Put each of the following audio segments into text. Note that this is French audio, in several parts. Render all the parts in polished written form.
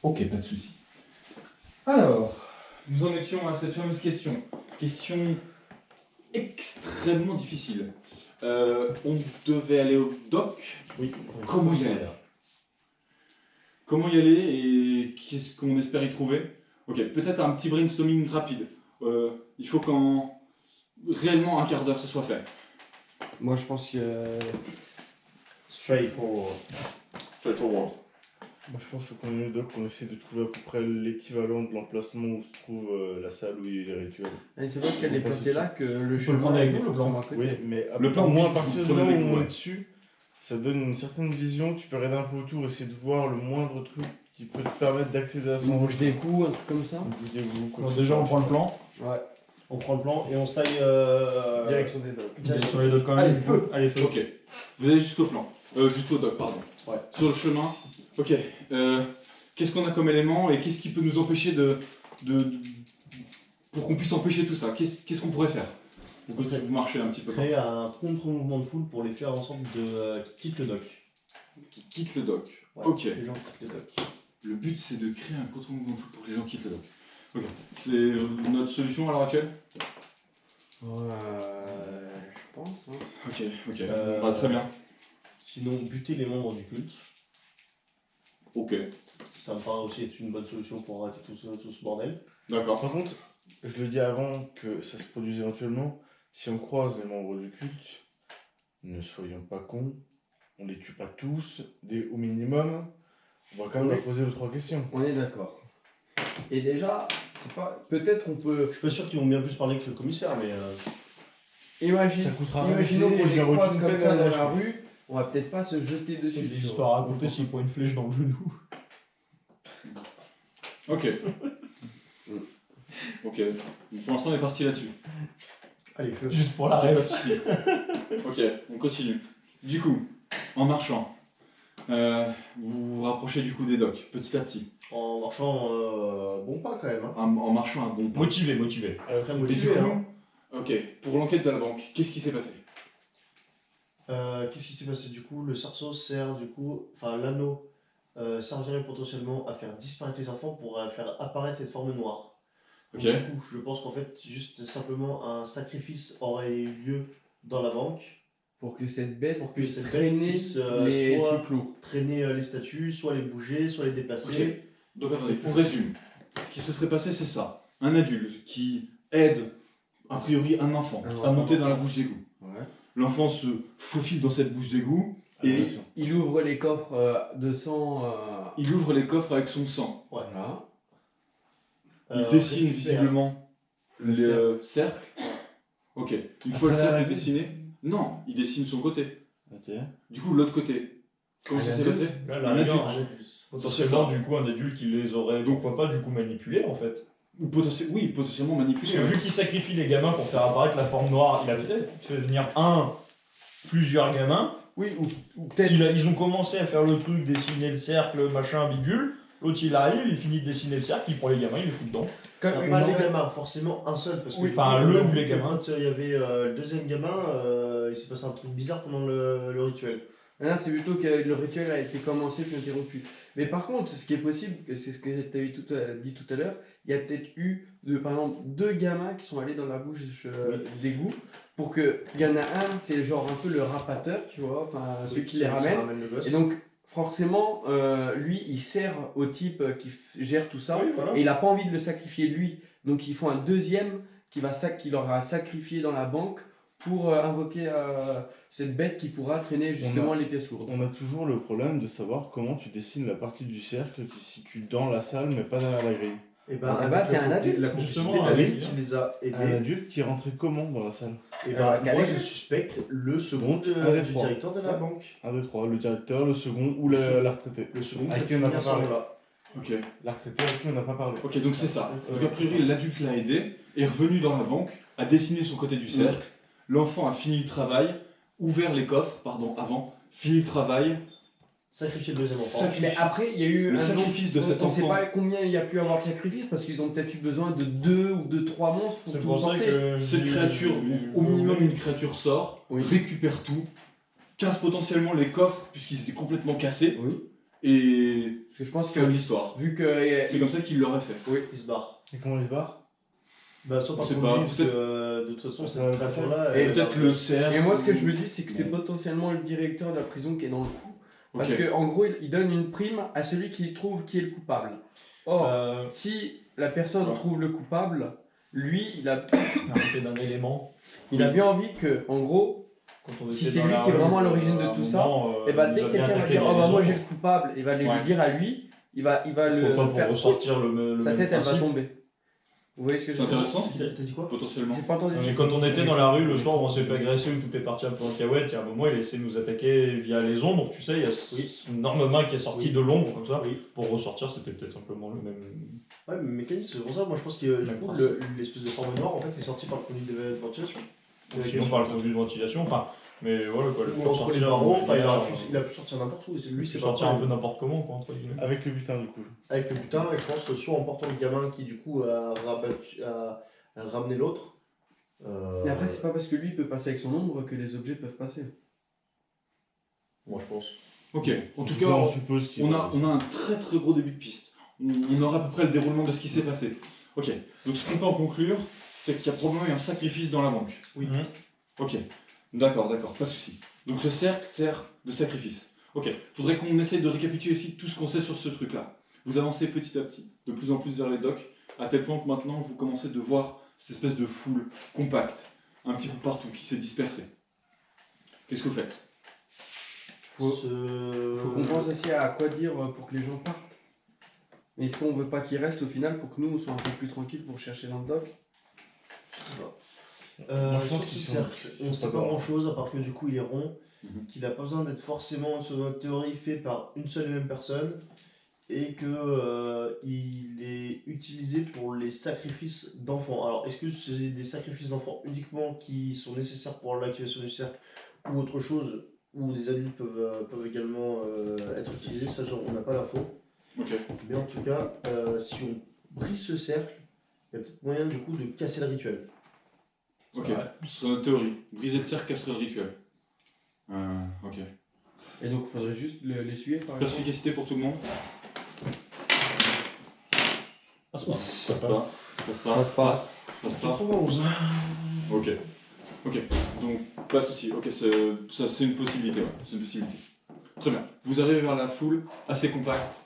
Ok, pas de souci. Alors, nous en étions à cette fameuse question. Question extrêmement difficile. On devait aller au dock. Oui. Comment y aller? Comment y aller et qu'est-ce qu'on espère y trouver? Ok, peut-être un petit brainstorming rapide. Il faut qu'en réellement un quart d'heure ce soit fait. Moi, je pense que. Straightforward. Straightforward. Moi je pense qu'on est au doc, on essaie de trouver à peu près l'équivalent de l'emplacement où se trouve la salle où il y a les rituels. Et c'est parce qu'elle est placée là que le le chemin prendre avec est nous, le forcément plan. à côté. Oui, mais Le plan, au moins oui, à partir de prenez là où avec vous, on ouais. est dessus, ça donne une certaine vision, tu peux regarder un peu autour, essayer de voir le moindre truc qui peut te permettre d'accéder à On son bouge des coups, un truc comme ça. Bougez-vous, quoi Donc que ce déjà soit. on prend le plan. Ouais. On prend le plan et on se taille. Direction des docks. Direction les deux quand même. Allez, feu. Allez, feu. Ok, vous allez jusqu'au plan. Jusqu'au dock, pardon. Ouais. Sur le chemin. Ok, qu'est-ce qu'on a comme élément et qu'est-ce qui peut nous empêcher pour qu'on puisse empêcher tout ça? Qu'est-ce qu'on pourrait faire? Pour que vous marchez un petit peu. Créer un contre-mouvement de foule pour les faire en sorte de qui quittent le dock. Qui quitte le dock. Ouais, Ok. Les gens quittent le dock. Le but c'est de créer un contre-mouvement de foot pour que les gens quittent le dock. Ok. C'est notre solution à l'heure actuelle? Ouais, je pense. Hein. Ok. Très bien. Sinon, buter les membres du culte. Ok. Ça me paraît aussi être une bonne solution pour arrêter tout ce bordel. D'accord. Par contre, je le dis avant que ça se produise éventuellement, si on croise les membres du culte, ne soyons pas cons, on les tue pas tous, au minimum, on va quand même Oui. leur poser 2 ou 3 questions. On est d'accord. Et déjà, c'est pas. Peut-être qu'on peut. Je suis pas sûr qu'ils vont bien plus parler que le commissaire, mais. Ça coûtera rien Imaginons d'essayer, qu'on je les leur croise aucune comme peine ça à dans lâcher. la rue, on va peut-être pas se jeter dessus. Des tu vois. histoires à raconter s'il prend une flèche dans le genou. Ok. Ok. Pour l'instant on est parti là-dessus. Allez, feu. Juste pour la Pas de rêve. souci. Ok, on continue. Du coup, en marchant, vous vous rapprochez du coup des docks, petit à petit. En marchant bon pas quand même. Hein. En marchant à bon pas. Motivé. Très Et du motivé. coup, Hein. ok, pour l'enquête de la banque, qu'est-ce qui s'est passé? Qu'est-ce qui s'est passé du coup? Le cerceau sert du coup, enfin l'anneau servirait potentiellement à faire disparaître les enfants pour faire apparaître cette forme noire. Donc, Ok. du coup, je pense qu'en fait, juste simplement un sacrifice aurait eu lieu dans la banque Pour que cette bête pour que puisse cette bête traîner puisse les soit trucs lourds. traîner les statues, soit les bouger, soit les déplacer. Ok. Donc attendez, on résume. Ce qui se serait passé, c'est ça. Un adulte qui aide, a priori, un enfant à monter dans la bouche d'égout. Ouais. L'enfant se faufile dans cette bouche d'égout et Il ouvre les coffres de sang. il ouvre les coffres avec son sang. Voilà. Il dessine récupère. visiblement le cercle. Ok. Une fois le Après la cercle règle. dessiné, non, il dessine son côté. Ok. Du coup, l'autre côté. Comment ça s'est passé? Là, Un adulte. potentiellement, du coup, un adulte qui les aurait, pourquoi pas, du coup, manipulés en fait. Ou oui, potentiellement Parce manipulé. que vu qu'il sacrifie les gamins pour faire apparaître la forme noire, il a peut-être fait venir plusieurs gamins. Oui, ou peut-être. Ils ont commencé à faire le truc, dessiner le cercle, machin, bidule. L'autre il arrive, il finit de dessiner le cercle, il prend les gamins, il les fout dedans. Comme Enfin, une pas les vraie- gamins, forcément un seul. Parce que Oui, du coup, enfin, on le a ou vu les que gamins. Quand il y avait le deuxième gamin, il s'est passé un truc bizarre pendant le rituel. Là, c'est plutôt que le rituel a été commencé puis interrompu. Mais par contre, ce qui est possible, c'est ce que tu avais dit tout à l'heure, il y a peut-être eu, par exemple, 2 gamins qui sont allés dans la bouche d'égout pour que. Il y en a un, c'est genre un peu le rapateur, tu vois, enfin celui qui les ramène. le gosse. Et donc, forcément, lui, il sert au type qui gère tout ça. Oui, voilà. Et il n'a pas envie de le sacrifier lui. Donc, ils font un deuxième qui leur a sacrifié dans la banque pour invoquer cette bête qui pourra traîner justement les pièces lourdes. On a toujours le problème de savoir comment tu dessines la partie du cercle qui se situe dans la salle mais pas derrière la grille. Et Ah bah, c'est un adulte, La complicité justement, de un l'adulte adulte. qui les a Un aidés. adulte qui rentrait comment dans la salle? Et Alors, moi, Calais, je suspecte le second Donc, un des du trois. directeur de la Ouais. banque. 1, 2, 3, le directeur, le second ou Le second. la retraitée. Le second À qui qui a on n'a fini pas à ce parlé. moment-là. Ok. La retraitée à qui on n'a pas parlé. Ok, donc c'est ça. Donc a priori, l'adulte l'a aidé, est revenu dans la banque, a dessiné son côté du cercle, l'enfant a fini le travail, ouvert les coffres, fini le travail, Sacrifier le deuxième enfant. Sacrifier. Mais après, il y a eu Le un sacrifice de cet on ne sait enfant. pas combien il y a pu avoir de sacrifices parce qu'ils ont peut-être eu besoin de 2 ou de 3 monstres pour C'est tout pour ça porter. que. Cette créature, au minimum une créature sort, Oui. récupère tout, casse potentiellement les coffres puisqu'ils étaient complètement cassés, Oui. et Parce que je pense que, faire l'histoire. vu que. C'est comme ça qu'il l'aurait fait. Oui. Il se barre. Et comment il se barre? Bah, soit On par sait conduit, pas, parce que de toute façon, Ça va cette créature-là. Et elle Peut-être va- le cerf. Et moi, ce que je me dis, c'est que c'est Non. potentiellement le directeur de la prison qui est dans le coup. Parce Ok. que en gros, il donne une prime à celui qui trouve qui est le coupable. Or, si la personne Ouais. trouve le coupable, lui, il a Arrêter d'un élément. bien envie que, en gros, Quand on Si était c'est dans lui la qui est rue, vraiment à l'origine de à un tout ça, moment, et bah il dès nous que a bien quelqu'un va attaqué dire dans oh bah les moi ombres. j'ai le coupable, il va lui Ouais. dire à lui, il va le Pourquoi faire pour ressortir le sa même tête elle va principe. tomber. Vous voyez ce que je C'est veux dire? intéressant ce qu'il dit, T'as dit quoi? potentiellement. J'ai pas entendu. Mais quand on était dans la rue le soir où on s'est fait agresser, où tout est parti un peu en cacahuète, il y a un moment il essaie de nous attaquer via les ombres, tu sais, il y a ce énorme main qui est sorti Oui. de l'ombre comme ça. Oui. Pour ressortir, c'était peut-être simplement le même. Ouais, mais mécanisme, c'est pour ça, moi je pense que du Même coup, principe. l'espèce de forme noire en fait est sortie par le conduit de ventilation. Ou sinon par le conduit de ventilation, enfin. Mais voilà quoi. Ou entre les barreaux, enfin il a pu sortir n'importe où, et c'est lui c'est pas sortir un peu pareil. n'importe comment quoi, entre guillemets. Avec le butin du coup. Avec le butin, et je pense soit en portant le gamin qui du coup a ramené l'autre. Mais après c'est pas parce que lui peut passer avec son ombre que les objets peuvent passer. Moi je pense. Ok, en tout cas, cas, on suppose qu'il on a un très très gros début de piste. On aura à peu près le déroulement de ce qui s'est passé. Ok, donc ce qu'on peut en conclure, c'est qu'il y a probablement eu un sacrifice dans la banque. Oui. Mhm. Ok, d'accord, pas de souci. Donc ce cercle sert de sacrifice. Ok, faudrait qu'on essaye de récapituler aussi tout ce qu'on sait sur ce truc-là. Vous avancez petit à petit, de plus en plus vers les docks, à tel point que maintenant vous commencez de voir cette espèce de foule compacte, un petit peu partout, qui s'est dispersée. Qu'est-ce que vous faites? Faut qu'on pense aussi à quoi dire pour que les gens partent. Mais est-ce qu'on veut pas qu'ils restent au final pour que nous on soit un peu plus tranquille pour chercher dans le dock? Je sais pas. Moi, je pense Sur qu'ils ce sont- cercle, ils on sont sait pas pas bons. grand chose à part que du coup il est rond, Mhm. qu'il n'a pas besoin d'être forcément, selon notre théorie, fait par une seule et même personne, et que il est utilisé pour les sacrifices d'enfants. Alors est-ce que c'est des sacrifices d'enfants uniquement qui sont nécessaires pour l'activation du cercle, ou autre chose, où des adultes peuvent également être utilisés, ça genre, on n'a pas l'info. Ok. Mais en tout cas, si on brise ce cercle, il y a peut-être moyen du coup de casser le rituel. Ok, Ouais. ce serait notre théorie. Briser le cercle casserait le rituel. Ok. Et donc il faudrait juste l'essuyer par exemple. Perspicacité pour tout le monde. Passe pas. Passe pas. Passe pas. Passe pas. Passe pas. 91. Ok. Ok. Donc, pas de soucis. Ok, ça c'est une possibilité. Ouais. C'est une possibilité. Très bien. Vous arrivez vers la foule, assez compacte.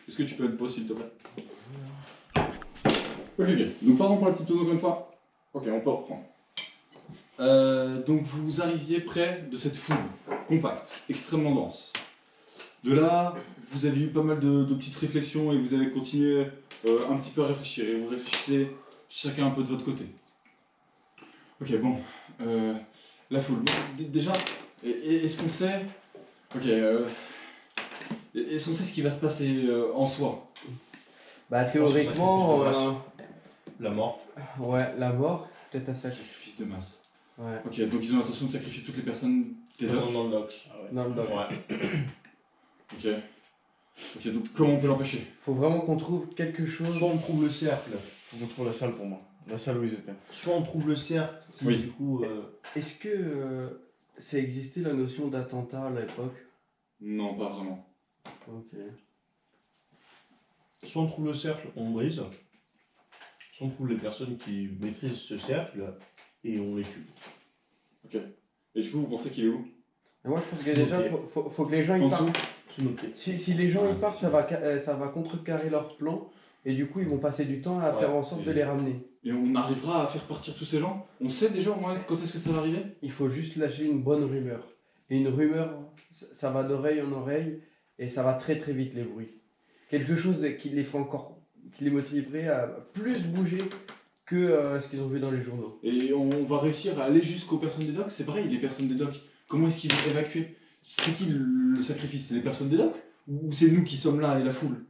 Est-ce que tu peux être pause s'il te plaît? Ok. Donc, pardon pour la petite pause encore une fois. Ok, on peut reprendre. Donc, vous arriviez près de cette foule compacte, extrêmement dense. De là, vous avez eu pas mal de petites réflexions et vous avez continué un petit peu à réfléchir. Et vous réfléchissez chacun un peu de votre côté. Ok, bon. La foule. Déjà, est-ce qu'on sait. Ok. Est-ce qu'on sait ce qui va se passer en soi? Bah pense théoriquement, que sacrifice de La mort. ouais, la mort, peut-être un sac. Sacrifice de masse. Ouais, Ok, donc ils ont l'intention de sacrifier toutes les personnes des docks. Dans le dock. dans le dock. Ok. Ok, donc comment on peut l'empêcher? Faut vraiment qu'on trouve quelque chose. Soit on trouve le cercle, Faut qu'on trouve la salle pour moi. La salle où ils étaient. soit on trouve le cercle qui Oui. du coup. Est-ce que ça existait la notion d'attentat à l'époque? Non, pas vraiment. Ok. Soit on trouve le cercle, on brise. Soit on trouve les personnes qui maîtrisent ce cercle et on les tue. Ok. Et du coup, vous pensez qu'il est où? Et moi je pense que Sous déjà nos pieds. faut que les gens En y partent. dessous? Sous nos pieds. Si les gens Ouais, y partent, c'est ça va contrecarrer leur plan et du coup ils vont passer du temps à Ouais, faire en sorte et- de les ramener. Et on arrivera à faire partir tous ces gens? On sait déjà au moins quand est-ce que ça va arriver? Il faut juste lâcher une bonne rumeur. Et une rumeur, ça va d'oreille en oreille et ça va très très vite les bruits. Quelque chose qui les ferait encore, qui les motiverait à plus bouger que ce qu'ils ont vu dans les journaux. Et on va réussir à aller jusqu'aux personnes des docks? C'est pareil, les personnes des docks. Comment est-ce qu'ils vont évacuer? C'est qui le sacrifice? C'est les personnes des docks? Ou c'est nous qui sommes là et la foule?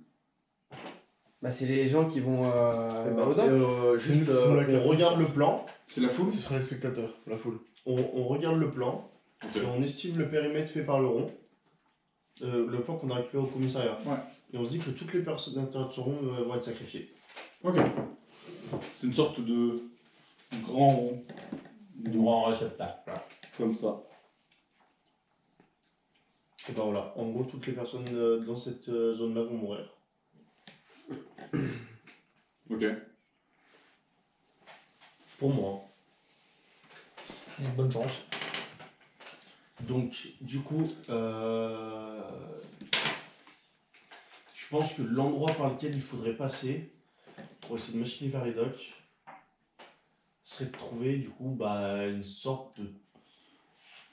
Bah, c'est les gens qui vont Eh ben, au dock. juste, nous qui sommes là, on regarde le plan, C'est la foule? Ce sera les spectateurs, la foule. on regarde le plan, Ok. et on estime le périmètre fait par le rond, le plan qu'on a récupéré au commissariat. Ouais. Et on se dit que toutes les personnes à l'intérieur de ce rond vont être sacrifiées. Ok. C'est une sorte de grand rond. Grand réceptacle. Comme ça. Et ben voilà, en gros, toutes les personnes dans cette zone-là vont mourir. Ok. Pour moi. Bonne chance. Donc, du coup, je pense que l'endroit par lequel il faudrait passer pour essayer de machiner vers les docks serait de trouver, du coup, une sorte de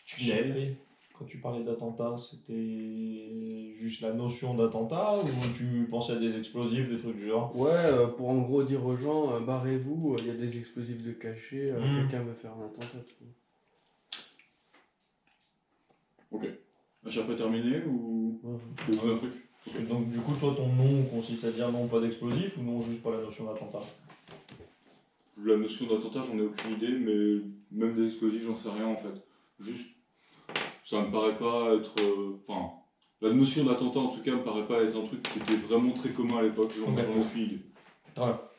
tunnel. Et quand tu parlais d'attentat, c'était juste la notion d'attentat ou tu pensais à des explosifs, des trucs du genre? Ouais, pour en gros dire aux gens, barrez-vous, il y a des explosifs de cachet, quelqu'un veut faire un attentat. Tout. Ok. J'ai pas terminé ou tu veux dire un truc? Parce que donc du coup toi ton nom consiste à dire non pas d'explosif ou non juste pas la notion d'attentat? La notion d'attentat, j'en ai aucune idée, mais même des explosifs, j'en sais rien en fait. Juste, ça me paraît pas être. Enfin, la notion d'attentat en tout cas me paraît pas être un truc qui était vraiment très commun à l'époque, j'en ai aucune idée. Voilà.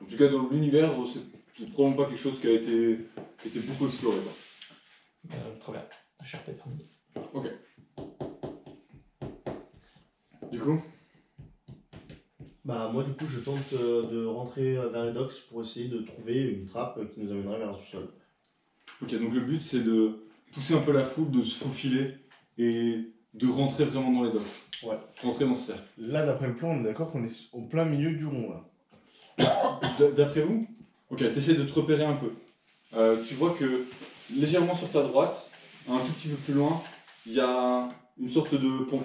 En tout cas, dans l'univers, c'est probablement pas quelque chose qui a été beaucoup exploré. Quoi. Très bien. J'ai pas terminé. Ok. Du coup, Moi, du coup, je tente de rentrer vers les docks pour essayer de trouver une trappe qui nous amènerait vers un sous-sol. ok, donc le but c'est de pousser un peu la foule, de se faufiler et de rentrer vraiment dans les docks. Ouais. Rentrer dans ce cercle. Là, d'après le plan, on est d'accord qu'on est au plein milieu du rond, là. D'après vous, ok, t'essaies de te repérer un peu. Tu vois que légèrement sur ta droite, un tout petit peu plus loin, il y a une sorte de pont.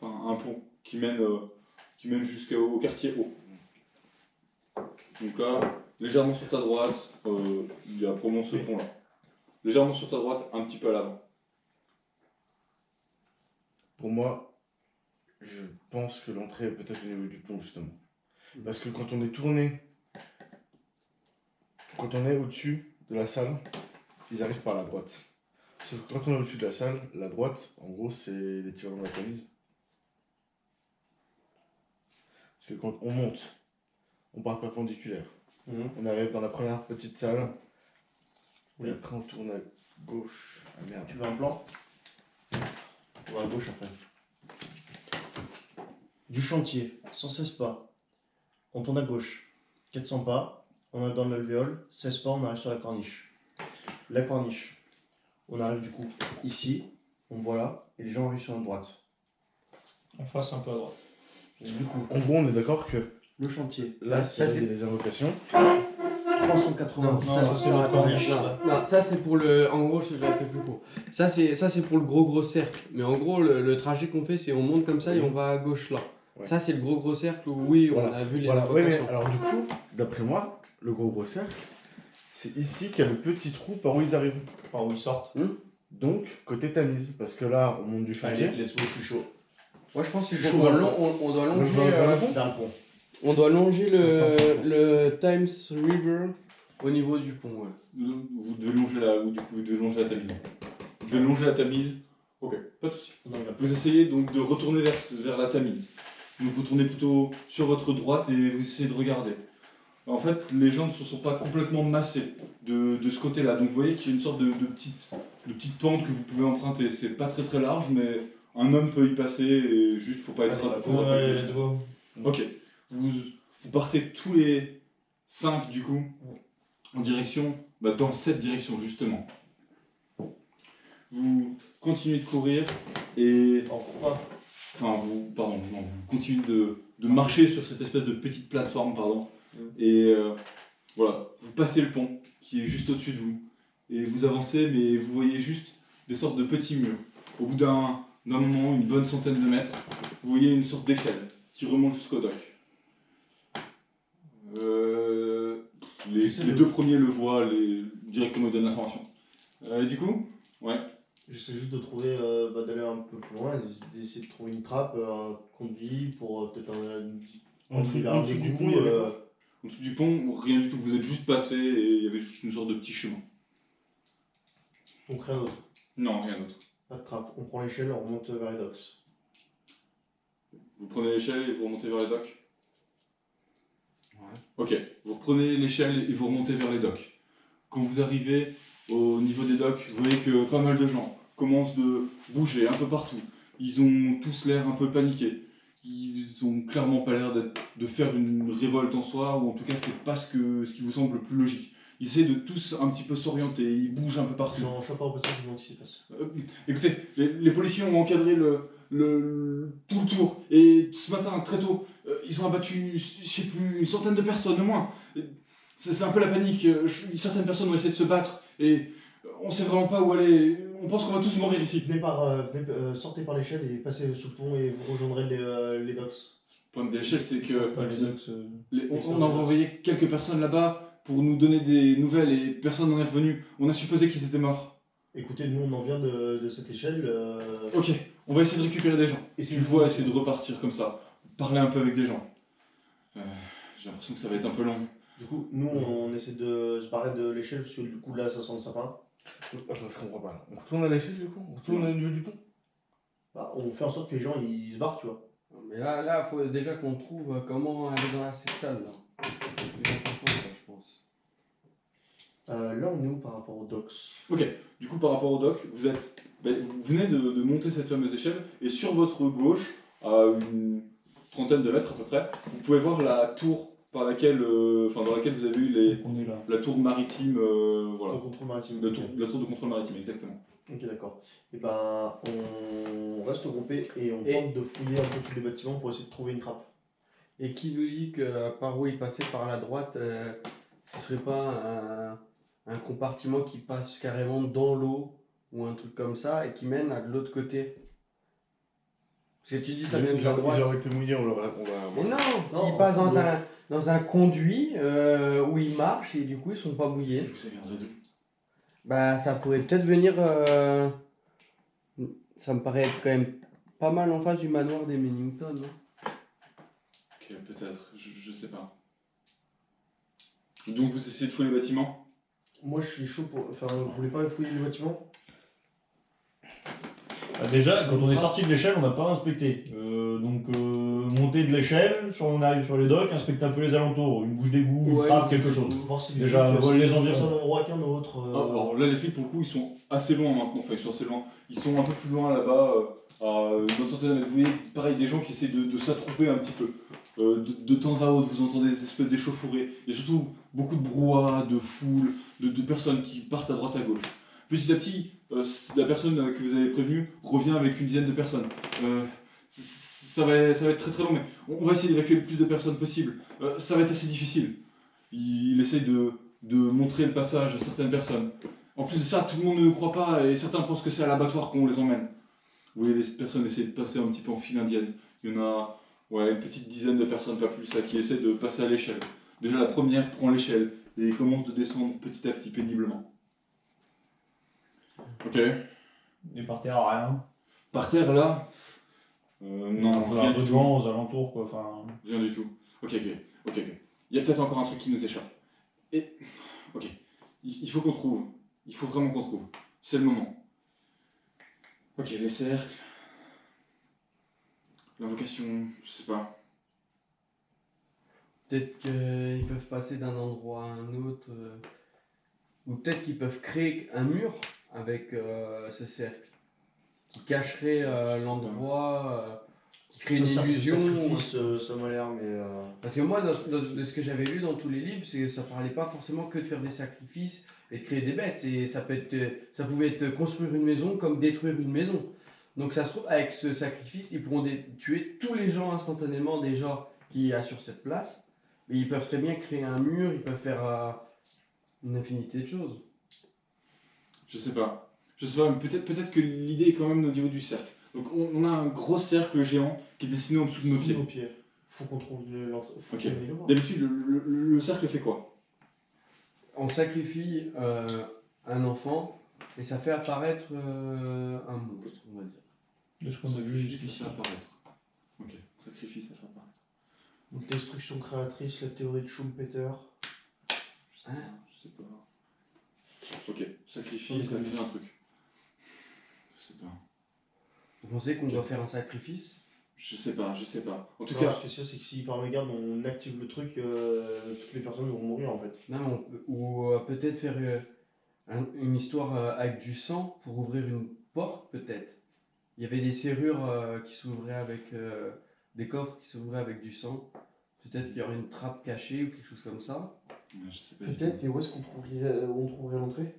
Enfin, un pont qui mène jusqu'au quartier haut. Donc là, légèrement sur ta droite, il y a probablement ce pont-là. Légèrement sur ta droite, un petit peu à l'avant. Pour moi, je pense que l'entrée est peut-être au niveau du pont, justement. Parce que quand on est tourné, quand on est au-dessus de la salle, ils arrivent par la droite. Sauf que quand on est au-dessus de la salle, la droite, en gros, c'est l'équivalent de la Tamise. Parce que quand on monte, on part perpendiculaire. On arrive dans la première petite salle. Oui. Et après, on tourne à gauche. Ah merde. Tu veux un plan? On va à gauche après. Du chantier, 116 pas. On tourne à gauche, 400 pas. On est dans l'alvéole, 16 pas, on arrive sur la corniche. La corniche, on arrive du coup ici, on voit là, et les gens arrivent sur notre droite. En face un peu à droite. Et du coup, En gros, on est d'accord que le chantier, là, ça, il y a c'est- des invocations. 390 Non, pas ça, c'est sur la notre corniche. corniche. Non, ça c'est pour le. En gros, je l'ai fait plus court. Ça c'est pour le gros cercle. Mais en gros, le trajet qu'on fait, c'est on monte comme ça et on va à gauche là. Ouais. Ça c'est le gros cercle où oui, on Voilà. a vu les Voilà, ouais, mais invocations. alors du coup, d'après moi, le gros cercle, c'est ici qu'il y a le petit trou par où ils arrivent. Par où ils sortent. Donc, côté Tamise, parce que là, on monte du chantier. Allez, let's go, je suis chaud. Moi je pense Chaud qu'on dans le on doit Donc, longer, vers le pont. Vers le pont. on doit longer Ça, c'est un peu, je pense. le Times River au niveau du pont. Ouais. Vous devez longer vous devez longer la Tamise. Vous devez longer la Tamise. Ok, pas de soucis. Non, il Vous essayez donc de retourner vers la Tamise. Donc vous tournez plutôt sur votre droite et vous essayez de regarder. En fait, les gens ne se sont pas complètement massés de ce côté-là. Donc vous voyez qu'il y a une sorte de petite pente que vous pouvez emprunter. C'est pas très très large, mais un homme peut y passer et juste faut pas être... Allez, faut pas Ouais, être- let's go. Ok. Vous partez tous les 5 du coup en direction, dans cette direction justement. Vous continuez de courir et... vous continuez de marcher sur cette espèce de petite plateforme, et voilà, vous passez le pont qui est juste au-dessus de vous, et vous avancez, mais vous voyez juste des sortes de petits murs. Au bout d'un moment, une bonne centaine de mètres, vous voyez une sorte d'échelle qui remonte jusqu'au dock. Les deux premiers le voient, directement ils donnent l'information. Du coup, ouais. J'essaie juste de trouver, d'aller un peu plus loin, d'essayer de trouver une trappe, un conduit pour peut-être En dessous vers un du égout, pont, il y avait quoi En dessous du pont, rien du tout, vous êtes juste passé et il y avait juste une sorte de petit chemin. donc rien d'autre. Non, rien d'autre. Pas de trappe. On prend l'échelle, on remonte vers les docks. Vous prenez l'échelle et vous remontez vers les docks. Ouais. Ok, vous reprenez l'échelle et vous remontez vers les docks. Quand vous arrivez au niveau des docks, vous voyez que pas mal de gens commencent de bouger un peu partout. Ils ont tous l'air un peu paniqués. Ils ont clairement pas l'air de faire une révolte en soi, ou en tout cas, c'est pas ce qui vous semble le plus logique. Ils essaient de tous un petit peu s'orienter, ils bougent un peu partout. J'en chope pas au passage, je demande ce qui se passe. Écoutez, les policiers ont encadré tout le tour, et ce matin, très tôt, ils ont abattu, je sais plus, une centaine de personnes au moins. C'est un peu la panique, certaines personnes ont essayé de se battre, et on sait vraiment pas où aller, on pense qu'on va tous mourir ici. Sortez par l'échelle et passez sous le pont et vous rejoindrez les docks. Le problème de l'échelle, c'est que Pas les docs, on a envoyé quelques personnes là-bas pour nous donner des nouvelles, et personne n'en est revenu. On a supposé qu'ils étaient morts. Écoutez, nous on en vient de cette échelle. Ok, on va essayer de récupérer des gens. Et Tu le vois essayer de repartir comme ça, parler un peu avec des gens. J'ai l'impression que ça va être un peu long. Du coup, nous on essaie de se barrer de l'échelle parce que du coup là ça sent le sapin. Attends, je comprends pas là. On retourne à l'échelle du coup? On retourne au niveau du pont? Bah, on fait en sorte que les gens ils se barrent, tu vois. Mais là, faut déjà qu'on trouve comment aller dans cette salle là. C'est plus important, ça, je pense. Là on est où par rapport aux docks? Ok, du coup par rapport au dock, vous venez de monter cette fameuse échelle, et sur votre gauche, à une trentaine de mètres à peu près, vous pouvez voir la tour dans laquelle vous avez eu on est là. la tour maritime, voilà. Au contrôle maritime. La tour de contrôle maritime, exactement. Ok, d'accord. Et ben on reste groupé et on tente de fouiller un peu tous les bâtiments pour essayer de trouver une trappe. Et qui nous dit que par où il passait par la droite, ce serait pas un compartiment qui passe carrément dans l'eau ou un truc comme ça et qui mène à de l'autre côté? Parce que tu dis ça vient de la droite. Ils auraient été mouillés, on va. Mais non, Non, s'ils passent on dans un conduit où ils marchent et du coup ils sont pas mouillés, Du coup, ça viendrait d'où? bah ça pourrait peut-être venir. Ça me paraît être quand même pas mal en face du manoir des Mennington. Hein. Ok, peut-être, je sais pas. Donc vous essayez de fouiller les bâtiments? Moi je suis chaud pour. Enfin, vous voulez pas fouiller les bâtiments? Bah, déjà, quand on est sorti de l'échelle, on n'a pas inspecté. Monter de l'échelle, on arrive sur les docks, inspecter un peu les alentours, une bouche d'égout, une Ouais, trappe, quelque chose. Voir si Déjà, flics, voler les sont environs. plus à un endroit qu'un autre. Alors là, les flics, pour le coup, ils sont assez loin maintenant. Enfin, ils sont assez loin. Ils sont un peu plus loin là-bas, à une bonne centaine de mètres. Vous voyez, pareil, des gens qui essaient de s'attrouper un petit peu. De temps à autre, vous entendez des espèces d'échauffourées. Et surtout, beaucoup de brouhaha, de foule, de personnes qui partent à droite à gauche. Petit à petit, la personne que vous avez prévenue revient avec une dizaine de personnes. Ça va être très très long, mais on va essayer d'évacuer le plus de personnes possible. Ça va être assez difficile. Il essaye de montrer le passage à certaines personnes. En plus de ça, tout le monde ne nous croit pas et certains pensent que c'est à l'abattoir qu'on les emmène. Vous voyez, les personnes essaient de passer un petit peu en file indienne. Il y en a une petite dizaine de personnes, pas plus, là, qui essaient de passer à l'échelle. Déjà, la première prend l'échelle et commence de descendre petit à petit péniblement. Ok. Et par terre, rien. Par terre, là non, Un peu rien un peu du de tout. vent aux alentours, quoi. Enfin, Rien du tout. Ok. Il y a peut-être encore un truc qui nous échappe. Et. Ok. Il faut qu'on trouve. Il faut vraiment qu'on trouve. C'est le moment. Ok, les cercles. L'invocation, je sais pas. Peut-être qu'ils peuvent passer d'un endroit à un autre. Ou peut-être qu'ils peuvent créer un mur avec ce cercle. Qui cacherait l'endroit. Qui crée une illusion. Ça m'a l'air, mais. Parce que moi, de ce que j'avais lu dans tous les livres, c'est que ça parlait pas forcément que de faire des sacrifices et de créer des bêtes. Ça pouvait être construire une maison comme détruire une maison. Donc ça se trouve, avec ce sacrifice, ils pourront tuer tous les gens instantanément déjà qu'il y a sur cette place. Mais ils peuvent très bien créer un mur, ils peuvent faire une infinité de choses. Je sais pas, mais peut-être que l'idée est quand même au niveau du cercle. Donc on a un gros cercle géant qui est dessiné en dessous de nos pieds. Faut qu'on trouve l'entrée. Faut Ok. qu'on aille le voir. D'habitude, le cercle fait quoi? On sacrifie un enfant et ça fait apparaître un monstre, on va dire. de ce qu'on a vu Sacrifice, jusqu'ici. ça fait apparaître. Ok, sacrifice, ça fait apparaître. Donc, destruction créatrice, la théorie de Schumpeter. Je sais pas. Ok, sacrifice, ça me fait un truc. Je sais pas. Vous pensez qu'on doit faire un sacrifice? Je sais pas. En tout Non, cas, ce qui est sûr, c'est que si par mégarde on active le truc, toutes les personnes vont mourir en fait. Non, ou peut-être faire une histoire avec du sang pour ouvrir une porte, peut-être. il y avait des serrures qui s'ouvraient avec des coffres qui s'ouvraient avec du sang. Peut-être qu'il y aurait une trappe cachée ou quelque chose comme ça. Je sais pas du tout. Peut-être, mais où est-ce qu'on trouverait l'entrée?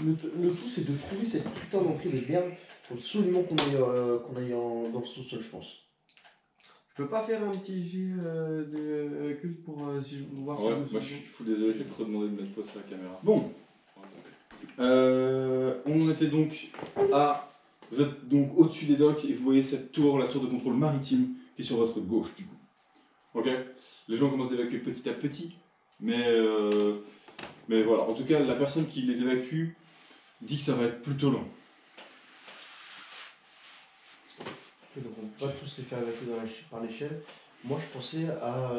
Le tout, c'est de trouver cette putain d'entrée de merde. Faut absolument qu'on aille dans le sous-sol, je pense. Je peux pas faire un petit jet de culte pour si je veux voir si Ouais, je me moi je souviens. suis fou, désolé, je vais te redemander de mettre pause sur la caméra. Bon, on en était donc à. Vous êtes donc au-dessus des docks et vous voyez cette tour, la tour de contrôle maritime, qui est sur votre gauche du coup. Ok? Les gens commencent d'évacuer petit à petit, mais voilà. En tout cas, la personne qui les évacue dit que ça va être plutôt long. Ok, donc on peut pas tous les faire évacuer par l'échelle. Moi je pensais à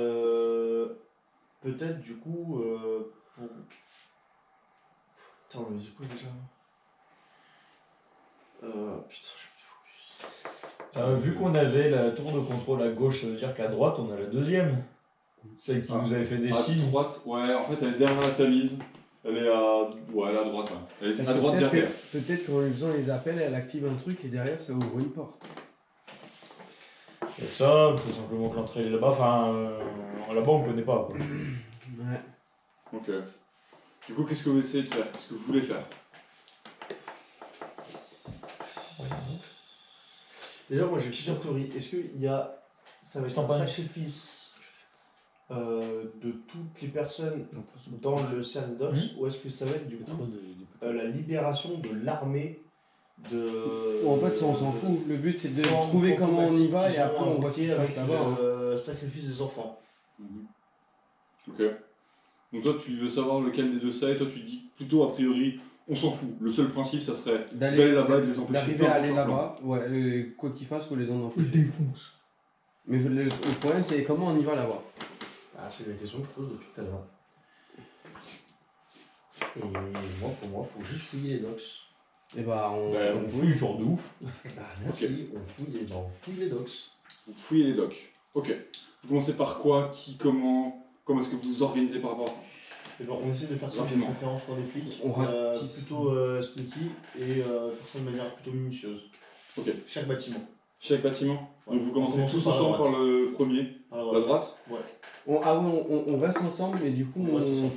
peut-être du coup pour. Attends, mais c'est quoi déjà? Putain, je suis focus. Vu qu'on avait la tour de contrôle à gauche, ça veut dire qu'à droite, on a la deuxième. Celle qui Ah. nous avait fait des À signes. droite, ouais, en fait elle est derrière la Tamise. Elle est à. Ouais, elle est à droite là. Elle est Parce à que droite derrière. peut-être qu'en lui faisant les appels, elle active un truc et derrière ça ouvre une porte. Et ça, tout simplement que l'entrée est là-bas. Enfin, là-bas, on connaît pas. Quoi. Ouais. Ok. Du coup, qu'est-ce que vous essayez de faire? Qu'est-ce que vous voulez faire? Déjà, moi j'ai plusieurs théories. Est-ce que ça va être un Campagne. sacrifice de toutes les personnes dans le cercle d'Ox ou est-ce que ça va être du coup la libération de l'armée de. En fait, ça, on s'en fout. Le but, c'est de formes trouver comment on y va et qu'ils ont après on voit ce qui se passe avec là-bas. hein. le sacrifice des enfants. Ok. Donc toi, tu veux savoir lequel des deux ça et toi, tu dis plutôt a priori, on s'en fout. Le seul principe, ça serait d'aller là-bas et de les empêcher. D'arriver peu à importe aller leur plan. là-bas, ouais, quoi qu'il fasse, faut les en empêcher. Mais le problème, c'est comment on y va là-bas. Ah, c'est la question que je pose depuis tout à l'heure. Et moi, pour moi, faut juste fouiller les docks. Et bah, On fouille, genre de ouf. Bah merci, on fouille les docks. Vous fouillez les docks. Ok. Vous commencez par quoi? Qui? Comment? Comment est-ce que vous vous organisez par rapport à ça? Et ben, on essaie de faire ça de Rapidement. préférence pour des flics, On ratisse. plutôt sneaky et faire ça de manière plutôt minutieuse. Ok. Chaque bâtiment. Chaque bâtiment. Ouais. Donc vous commencez On commence tous par la ensemble droite. par le premier, Alors, la droite. On reste ensemble, mais du coup, On reste ensemble.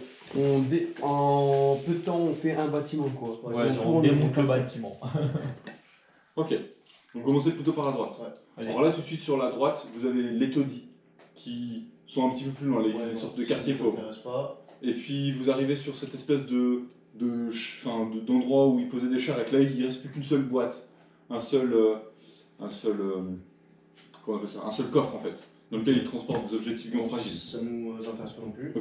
en peu de temps, on fait un bâtiment, quoi. Ouais, Ouais, C'est on tout, démonte est- le bâtiment. Ok. Donc commencez plutôt par la droite. Ouais. Allez. Alors là, tout de suite sur la droite, vous avez les taudis qui sont un petit peu plus loin, les Ouais, non, sortes de ça quartiers ne pauvres. m'intéresse pas. Et puis vous arrivez sur cette espèce d'endroit où ils posaient des chars, et que là il ne reste plus qu'une seule boîte, un seul comment on appelle ça, un seul coffre en fait, dans lequel ils transportent des objets typiquement fragiles. Ça nous intéresse pas non plus.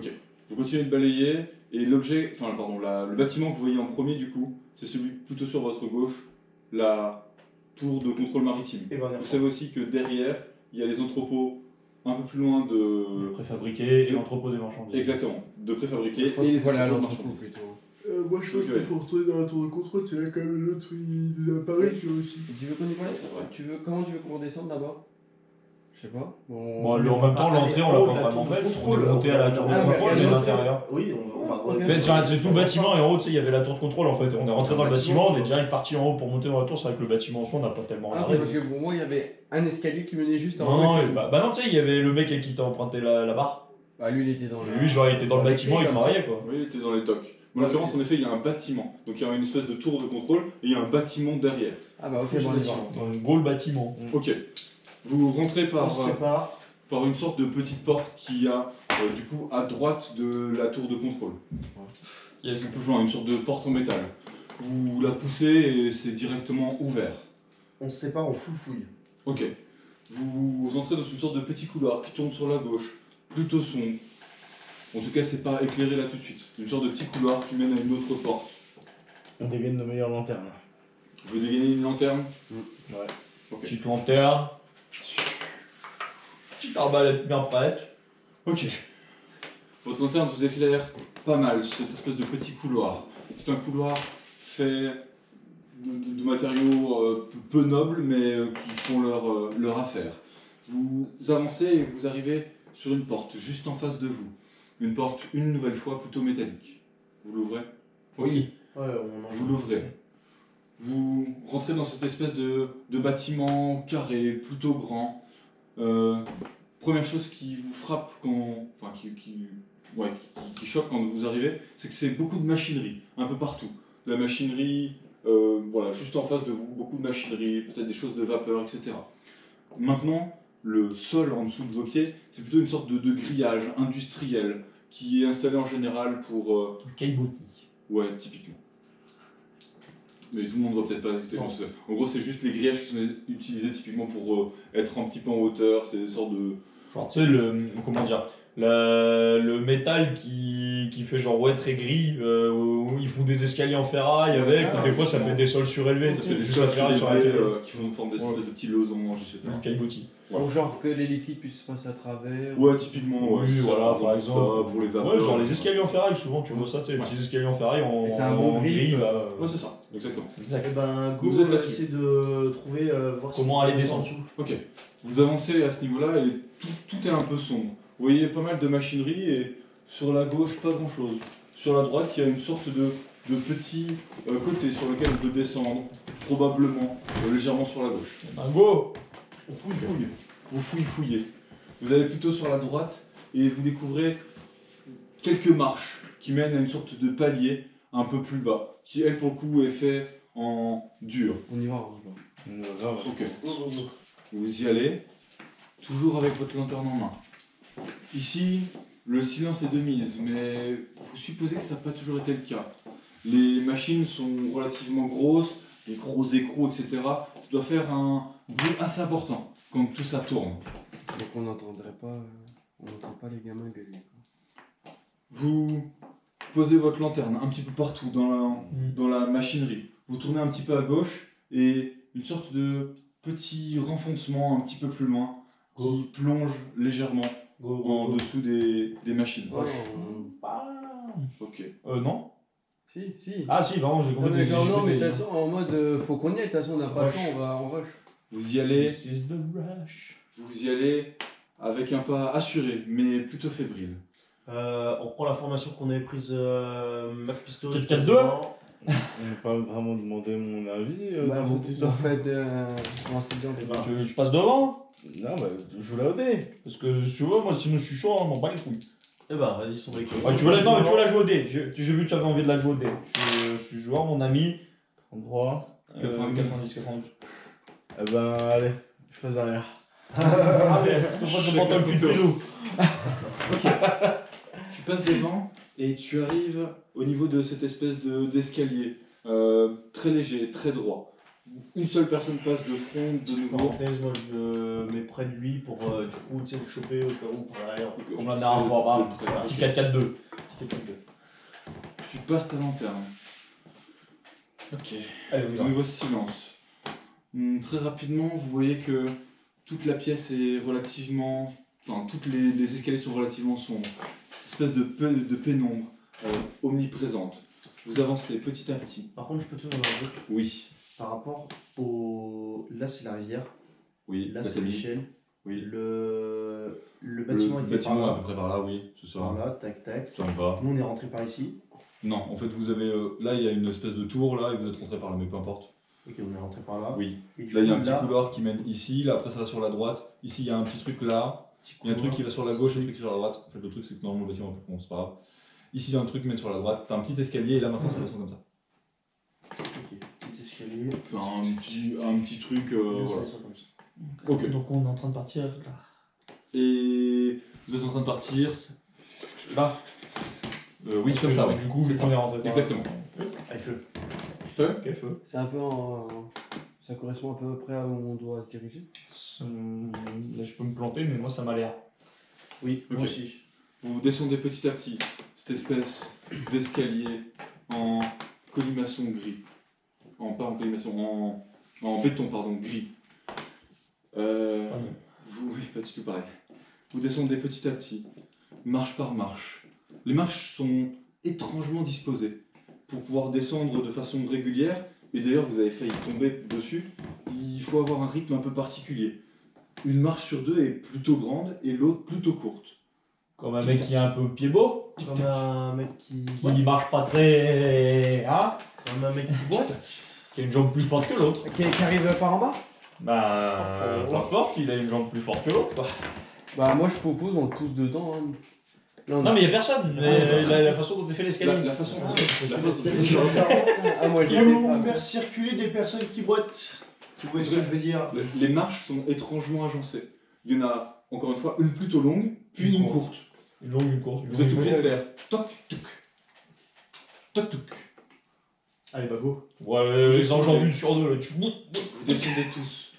Vous continuez de balayer, et l'objet, le bâtiment que vous voyez en premier du coup, c'est celui plutôt sur votre gauche, la tour de contrôle maritime. Et ben, Vous savez aussi que derrière, il y a les entrepôts un peu plus loin de... Préfabriqué et l'entrepôt des marchandises. Exactement, de préfabriqués. Et les voilà à entrepôts de l'entrepôt marchandises. plutôt. moi je pense qu'il faut retourner dans la tour de contrôle, c'est là quand même l'autre des appareils qui aussi. Tu veux qu'on y va C'est vrai. Comment tu veux qu'on redescende là-bas? Je sais pas. Bon, en même temps, l'entrée, on l'a pas vraiment faite. On est monté à la tour de Ah, mais contrôle, elle mais est l'intérieur. Oui, on va. Ok. En fait, c'est tout le bâtiment et en haut, tu sais, il y avait la tour de contrôle en fait. On est rentré dans le bâtiment, on est direct parti en haut pour monter dans la tour. C'est vrai que le bâtiment en soi, on n'a pas tellement Ah, regardé. parce que pour moi, il y avait un escalier qui menait juste en Non, haut. non, bah non, tu sais, il y avait le mec à qui t'a emprunté la barre. Bah, lui, il était dans Lui, genre, il était dans le bâtiment, il comme ça. travaillait quoi. Oui, il était dans les docks. Mais en l'occurrence, en effet, il y a un bâtiment. Donc il y a une espèce de tour de contrôle et il y a un bâtiment derrière. Ah, bah, ok, Faut que bon, je on y descende. va. Un gros le bâtiment. Ok. Vous rentrez On se sépare. par une sorte de petite porte qui a du coup à droite de la tour de contrôle. Yes. Un peu plus loin, une sorte de porte en métal. Vous la poussez et c'est directement ouvert. On se sépare, on fouille. Ok. Vous entrez dans une sorte de petit couloir qui tourne sur la gauche, plutôt sombre. En tout cas, c'est pas éclairé là tout de suite. Une sorte de petit couloir qui mène à une autre porte. On dégaine nos meilleures lanternes. Vous dégainez une lanterne. Ouais. Ok. Petite lanterne. Petite arbalète bien prête. Ok. Votre lanterne vous éclaire pas mal, cette espèce de petit couloir. C'est un couloir fait de matériaux peu nobles, mais qui font leur affaire. Vous avancez et vous arrivez sur une porte juste en face de vous. Une porte, une nouvelle fois, plutôt métallique. Vous l'ouvrez? Oui. Ouais, on en Vous l'ouvrez. vous rentrez dans cette espèce de bâtiment carré, plutôt grand. Première chose qui vous frappe, qui choque quand vous arrivez, c'est que c'est beaucoup de machinerie, un peu partout. De la machinerie, juste en face de vous, beaucoup de machinerie, peut-être des choses de vapeur, etc. Maintenant, le sol en dessous de vos pieds, c'est plutôt une sorte de grillage industriel qui est installé en général pour... Caillebotis. Ouais, typiquement. Mais tout le monde ne voit peut-être pas exactement ce que c'est. En gros, c'est juste les grillages qui sont utilisés typiquement pour être un petit peu en hauteur. C'est des sortes de... Genre, tu sais, le métal qui fait genre ouais très gris, où ils font des escaliers en ferraille avec, des fois ça fait des sols surélevés, Ça fait des juste la ferraille sur laquelle qui font une forme d'espèce de petits losanges, etc. caillebotis. Bon, genre que les liquides puissent passer à travers. Ouais, typiquement, ouais. Oui, c'est ça, voilà, par pour exemple. ça, pour les vapeurs. Ouais, genre les escaliers en ferraille, souvent tu vois ça, tu sais, les Ouais. petits escaliers en ferraille Et c'est un bon en grip. là. Ouais, c'est ça, exactement. Eh ben, go, Vous êtes là-dessus. essayer de trouver, voir si Comment on peut aller descendre descendre. dessous. Ok, vous avancez à ce niveau-là et tout est un peu sombre. Vous voyez pas mal de machinerie et sur la gauche, pas grand-chose. Sur la droite, il y a une sorte de petit côté sur lequel on peut descendre, probablement légèrement sur la gauche. Ben go. On fouille. Vous fouillez. Vous allez plutôt sur la droite et vous découvrez quelques marches qui mènent à une sorte de palier un peu plus bas, qui elle pour le coup est fait en dur. On y va, on y va. Grave. Ok. Vous y allez, toujours avec votre lanterne en main. Ici, le silence est de mise, mais vous supposez que ça n'a pas toujours été le cas. Les machines sont relativement grosses, des gros écrous, etc. Ça doit faire un bruit assez important quand tout ça tourne. Donc on n'entendrait pas, on n'entend pas les gamins gueuler. Quoi. Vous posez votre lanterne un petit peu partout dans la machinerie. Vous tournez un petit peu à gauche et une sorte de petit renfoncement un petit peu plus loin qui plonge légèrement en dessous des machines. Oh, Ok. Non. si, si. Ah si, pardon, j'ai Non, compris. mais genre, non, mais de j'ai toute façon, en mode faut qu'on y aille, de toute façon on n'a pas le temps, on va en rush. Vous y allez, This is the rush. avec un pas assuré, mais plutôt fébrile. On reprend la formation qu'on avait prise Mac Pisto. 4-4-2. On n'a pas vraiment demandé mon avis Bah, dans vous cette histoire. faites un incident. Eh ben, Je passe devant. Non, bah, je joue la OD. Parce que tu vois, moi sinon je suis chaud, on m'en bat les couilles. Eh ben, vas-y, son briquet. Ouais, tu veux la jouer au dé. J'ai vu que tu avais envie de la jouer au dé. Je suis joueur, mon ami. 33. 90, 92. Eh ben, allez, je passe derrière. Allez, c'est pas ce pantalon plus de pédo. Tu passes devant et tu arrives au niveau de cette espèce d'escalier très léger, très droit. Une seule personne passe de front de nouveau. Parenthèse, moi je me mets près de lui pour du coup tu sais, le choper au cas où pour l'arrière. Comme la dernière fois, bah, petit 4-4-2. Tu passes ta lanterne. Ok. Allez, on y De va. nouveau silence. Très rapidement, vous voyez que toute la pièce est relativement... Enfin, toutes les escaliers sont relativement sombres. Une espèce de pénombre omniprésente. Vous avancez petit à petit. Par contre, je peux te demander un truc Oui. par rapport au. Là, c'est la rivière. Oui. Là, c'est l'échelle. Oui. Le bâtiment était par à peu là. près par là, oui. C'est ça. Par là, tac, tac. Ça me va. Nous, on est rentré par ici. Non, en fait, vous avez... là, il y a une espèce de tour, là, et vous êtes rentré par là, mais peu importe. Ok, on est rentré par là. Oui. Et du Là, il y a un coup, petit là, couloir qui mène ici, là, après ça va sur la droite. Ici, il y a un petit truc là. petit Il y a un truc couloir. qui va sur la gauche et un truc qui va sur la droite. En fait, le truc, c'est que normalement, le bâtiment, bon, c'est pas grave. Ici, il y a un truc qui mène sur la droite. T'as un petit escalier, et là, maintenant, ça descend comme ça. Ok, petit escalier. Enfin, un petit truc, Ça voilà. descend comme ça. Ok. Donc on est en train de partir là. Et vous êtes en train de partir là. Oui, Parce comme que, ça, oui. Du coup, vu qu'on est rentré par là. Exactement. Avec feu. Feu. Ok, feu. C'est un peu en. Ça correspond à peu près à où on doit se diriger. Là, je peux me planter, mais moi ça m'a l'air. Oui, Ok. moi aussi. Vous descendez petit à petit cette espèce d'escalier en colimaçon gris. Pas en colimaçon, en béton, pardon, gris. Oui, pas du tout pareil. Vous descendez petit à petit, marche par marche. Les marches sont étrangement disposées pour pouvoir descendre de façon régulière. Et d'ailleurs, vous avez failli tomber dessus. Il faut avoir un rythme un peu particulier. Une marche sur deux est plutôt grande et l'autre plutôt courte. Comme un mec qui a un peu pied beau, Comme un mec qui. qui marche pas très. Hein. Comme un mec qui boite. Qui a une jambe plus forte que l'autre. Qui arrive par en bas? Bah, peu importe, il a une jambe plus forte que l'autre. Bah, moi je propose, on le pousse dedans. Hein. Non, mais il n'y a personne. La façon dont tu fais l'escalier. La façon dont Ah, moi je Ils l'avais vont pas. faire circuler des personnes qui boitent. Tu vois ce que je veux dire? Les marches sont étrangement agencées. Il y en a, encore une fois, une plutôt longue, puis une courte. Une longue, une courte. Vous êtes obligé de faire toc, toc, toc, toc. Allez, bah go. Ouais, les enjambes une sur deux, là. Vous descendez tous.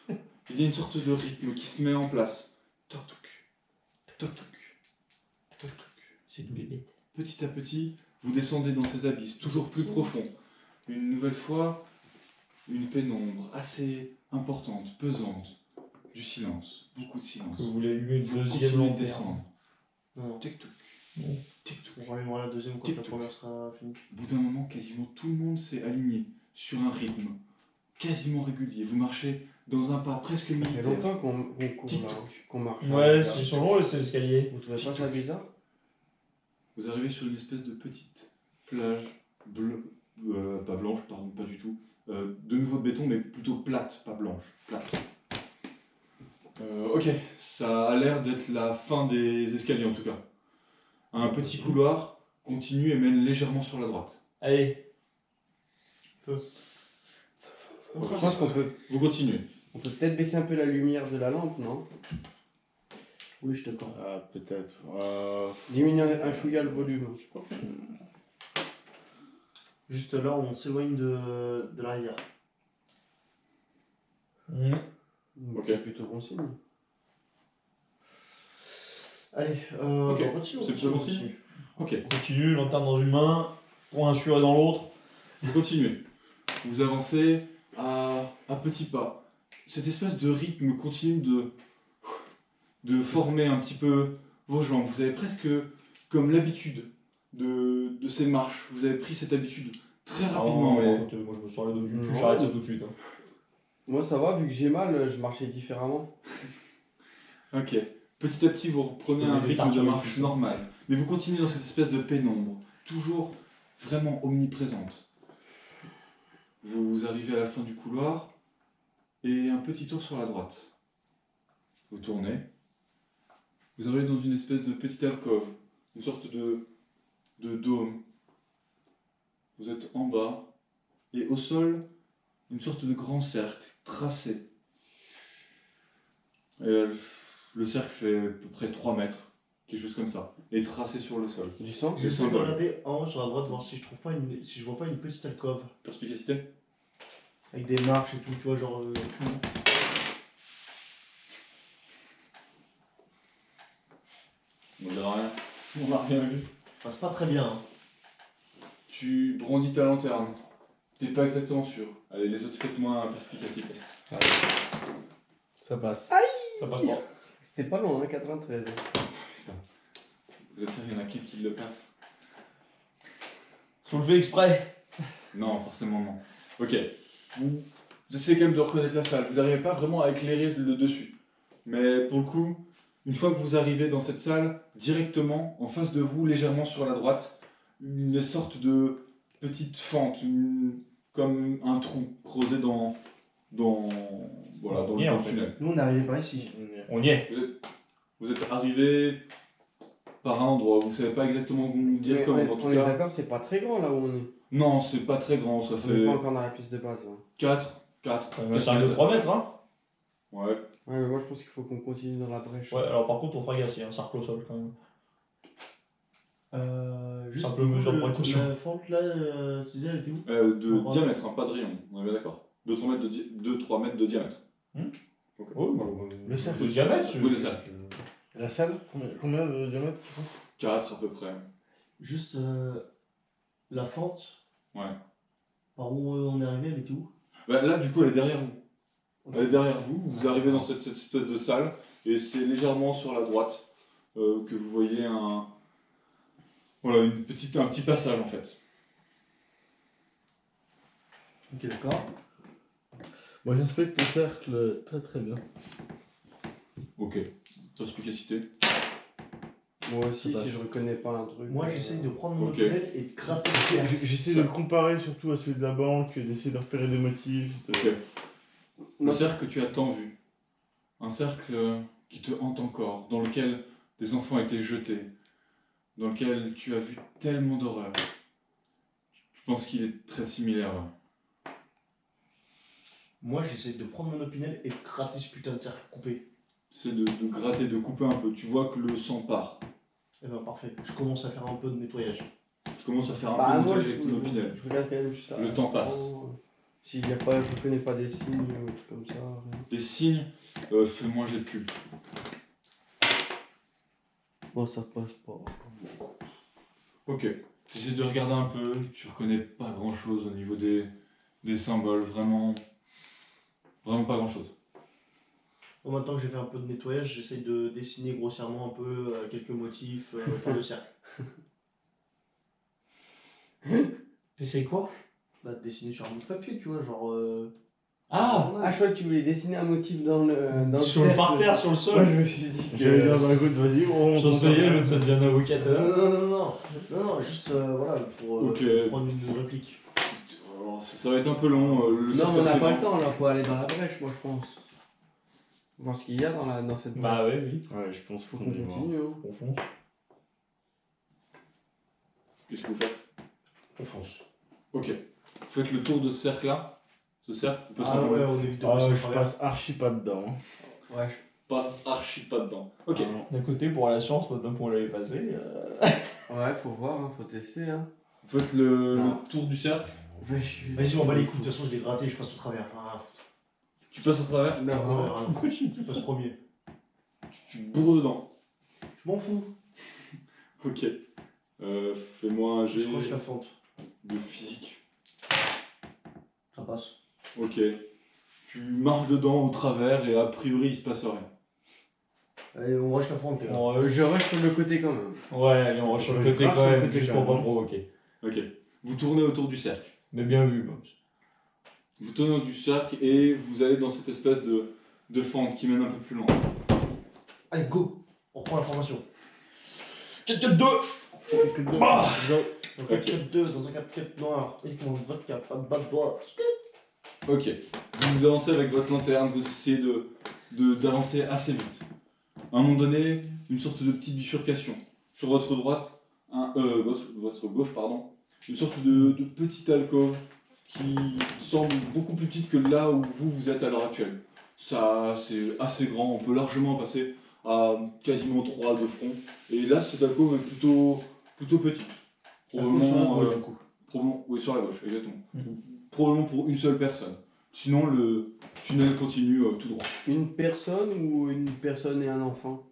Il y a une sorte de rythme qui se met en place. Toc, toc, toc, toc, toc, toc. C'est tous les bêtes. Petit à petit, vous descendez dans ces abysses, toujours plus profonds. Une nouvelle fois, une pénombre assez importante, pesante, du silence, beaucoup de silence. Vous voulez allumer une Vous deuxième continuez de lanterne. descendre. Non, Tic-toc, Bon. tic-toc. on rallumera la deuxième quand la Tic-toc. première sera finie. Au bout d'un moment, quasiment tout le monde s'est aligné sur un rythme quasiment régulier. Vous marchez dans un pas presque Ça fait militaire. longtemps qu'on court là, Tic-toc. qu'on marche. Ouais, ils sont longs ces escaliers. Vous trouvez pas ça bizarre? Vous arrivez sur une espèce de petite plage bleue, pas blanche, pardon, pas du tout. De nouveau de béton, mais plutôt plate, pas blanche, plate. Ok, ça a l'air d'être la fin des escaliers en tout cas. Un petit couloir continue et mène légèrement sur la droite. Allez, Je pense qu'on peut Vous continuez. peut-être baisser un peu la lumière de la lampe, non? Oui, je t'accorde. Ah, peut-être. Diminuer un chouïa le volume. Juste là, on s'éloigne de la rivière. Ok. C'est plutôt bon signe. Allez, Ok, on continue. c'est plutôt bon signe. Ok, on continue, lanterne dans une main, point assuré dans l'autre. vous continuez. Vous avancez à petits pas. Cette espèce de rythme continue de former un petit peu vos jambes. Vous avez presque comme l'habitude de ces marches. Vous avez pris cette habitude très rapidement. mais... écoute, moi je me sors les dos du cul, Non. j'arrête ça tout de suite. Hein. Moi ça va, vu que j'ai mal, je marchais différemment. Ok. Petit à petit, vous reprenez Je un mets des rythme de tartines marche dessus. normal. Mais vous continuez dans cette espèce de pénombre, toujours vraiment omniprésente. Vous arrivez à la fin du couloir et un petit tour sur la droite. Vous tournez. Vous arrivez dans une espèce de petite alcôve, une sorte de dôme. Vous êtes en bas et au sol, une sorte de grand cercle tracé. Et le cercle fait à peu près 3 mètres, quelque chose comme ça, et tracé sur le sol. Du sang? J'essaie de symbole. regarder en haut sur la droite, voir si je trouve pas si je vois pas une petite alcôve Perspicacité? avec des marches et tout, tu vois, genre. On dirait rien. On n'a rien vu. Enfin, c'est pas très bien. Hein. Tu brandis ta lanterne. T'es pas exactement sûr. Allez, les autres faites-moi un perspicacité. Ça passe. Ça passe pas. C'était pas loin, hein, 93. Vous êtes sérieux, il y en a qui le passe? Si on le fait exprès. Non, forcément non. Ok. Vous essayez quand même de reconnaître la salle. Vous n'arrivez pas vraiment à éclairer le dessus. Mais pour le coup, une fois que vous arrivez dans cette salle, directement, en face de vous, légèrement sur la droite, une sorte de petite fente, comme un trou creusé dans Yeah, le en fait. tunnel. Nous, on est arrivé par ici. On y est. Vous êtes arrivé par un endroit, vous savez pas exactement vous dire Mais comment, en on tout est cas. d'accord, c'est pas très grand là où on est. Non, c'est pas très grand, ça On fait est pas encore dans la piste de base. Hein. 4 C'est un de 3 mètres, hein. Ouais. Ouais, mais moi je pense qu'il faut qu'on continue dans la brèche. Ouais, alors par contre, on fera gaffe, il y a un cercle au sol quand même. Juste Simple mesure de précaution. La fente là, tu disais, elle était où? De Ouais. diamètre, hein, pas de rayon, on est bien d'accord. 2-3 mètres de diamètre. Ok. Le cercle. Le diamètre, Oui, c'est ça. La salle, combien de diamètre? 4 à peu près. Juste la fente. Ouais. Par où on est arrivé, elle était où? Bah, là, du coup, elle est derrière vous. Elle est derrière vous, vous arrivez dans cette espèce de salle, et c'est légèrement sur la droite que vous voyez voilà, un petit passage en fait. Ok, d'accord. Moi j'inspecte le cercle très très bien. Ok. Perspicacité. Moi aussi, Ça si passe. je reconnais pas un truc. Moi, j'essaye de prendre mon Ok. opinel et de gratter le cercle. J'essaie de le comparer surtout à celui de la banque, d'essayer de repérer des motifs. Ok. Le Moi- cercle que tu as tant vu, un cercle qui te hante encore, dans lequel des enfants étaient jetés, dans lequel tu as vu tellement d'horreur. Je pense qu'il est très similaire. Ouais. Moi, j'essaye de prendre mon opinel et de gratter ce putain de cercle coupé. C'est de gratter, de couper un peu. Tu vois que le sang part. Et ben parfait, je commence à faire un peu de nettoyage. Tu commences à faire un Bah, peu de moi, nettoyage avec ton opinel. je regarde quand même juste Le temps passe. S'il y a pas, je reconnais pas des signes ou trucs comme ça. rien. Des signes, fais-moi un jet de culte. Bon, ça passe pas. Ok. Tu essaies de regarder un peu, tu reconnais pas grand chose au niveau des symboles, vraiment pas grand chose. Bon, maintenant que j'ai fait un peu de nettoyage, j'essaye de dessiner grossièrement un peu quelques motifs pour le cercle. T'essayes quoi? Bah, de dessiner sur un bout de papier, tu vois, genre. Ah! Ah, je crois que tu voulais dessiner un motif dans le Sur le cercle. parterre, sur le Moi, sol. je me suis dit que... J'allais dire, bah écoute, vas-y, on J'en sais rien, l'autre ça devient un avocat. Non, juste voilà, pour Ok. prendre une réplique. Alors, ça va être un peu long. Le Non, cercle mais on n'a assez pas grand. le temps, là, faut aller dans la brèche, moi, je pense. Voir ce qu'il y a dans cette brèche. Bah ouais, oui. Ouais, je pense Faut qu'on qu'on y va. continue, hein. On fonce. Qu'est-ce que vous faites? On fonce. Ok. Vous faites le tour de ce cercle-là. Ce cercle, on peut Ah simplement- ouais, on évite de Ah, passer au je travers. passe archi pas dedans. Hein. Ouais, passe archi pas dedans. Ok. Ah, non. D'un côté, pour la science, maintenant qu'on l'a effacé. ouais, faut voir, hein, faut tester, hein. Vous faites Non. le tour du cercle. Vas-y, on va les coups, de toute façon, je vais gratter, je passe au travers. Ah, Tu passes à travers. Non, ouais, rien à foutre. Je passe premier. Tu bourres dedans. Je m'en fous. Ok. Fais-moi un jet Je croche la fente. de physique. Ça passe. Ok. Tu marches dedans au travers et a priori il se passe rien. Allez, on rush la fente, les gars. je rush sur le côté quand même. Ouais, allez, on rush sur le Je côté reste quand sur le même, côté juste quand pour même. pas provoquer. Ok. Vous tournez autour du cercle. Mais bien vu, Bob. Vous tournez autour du cercle et vous allez dans cette espèce de fente qui mène un peu plus loin. Allez, go. On reprend la formation. 4-4-2. Dans un Ok. 4-4-2, dans un 4-4 noir. Uniquement de vodka, pas de bad boy. Ok. Vous avancez avec votre lanterne, vous essayez d'avancer assez vite. À un moment donné, une sorte de petite bifurcation. Sur votre droite, votre gauche, pardon, une sorte de petite alcôve qui semble beaucoup plus petite que là où vous êtes à l'heure actuelle. Ça, c'est assez grand, on peut largement passer à quasiment 3 de front. Et là, cette alcôve est plutôt petite. Probablement, du coup. oui, sur la gauche, exactement. Mhm. Probablement pour une seule personne. Sinon, le tunnel continue tout droit. Une personne ou une personne et un enfant?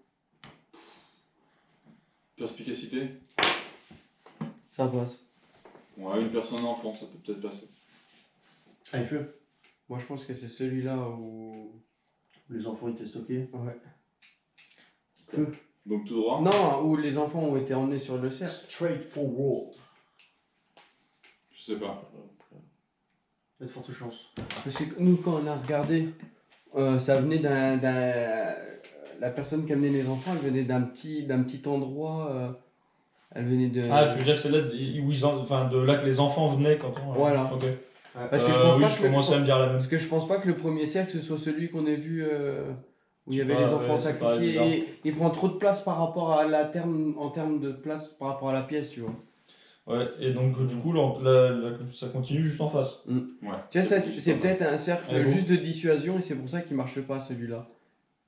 Perspicacité. Ça passe. Ouais, une personne et un enfant, ça peut peut-être passer. Allez, feu. Moi je pense que c'est celui-là où... Les enfants étaient stockés. Ouais. Donc tout droit. Non, où les enfants ont été emmenés sur le cercle. Straight forward. Je sais pas. Il y a de fortes chances. Parce que nous quand on a regardé, ça venait la personne qui amenait les enfants, elle venait d'un petit endroit. Elle venait de... Ah, tu veux dire que c'est là, où enfin, de là que les enfants venaient quand on. Voilà. Ok. Parce que je pense oui, pas je que commençais à me dire la même. Parce que je pense pas que le premier cercle ce soit celui qu'on ait vu où il y avait Ah, les enfants ouais, ça paraît bizarre. sacrifiés et il prend trop de place par rapport à en termes de place par rapport à la pièce, tu vois. Ouais, et donc du coup, ça continue juste en face. Ouais. Tu vois, ça c'est peut-être un cercle Ah bon juste de dissuasion et c'est pour ça qu'il marche pas celui-là.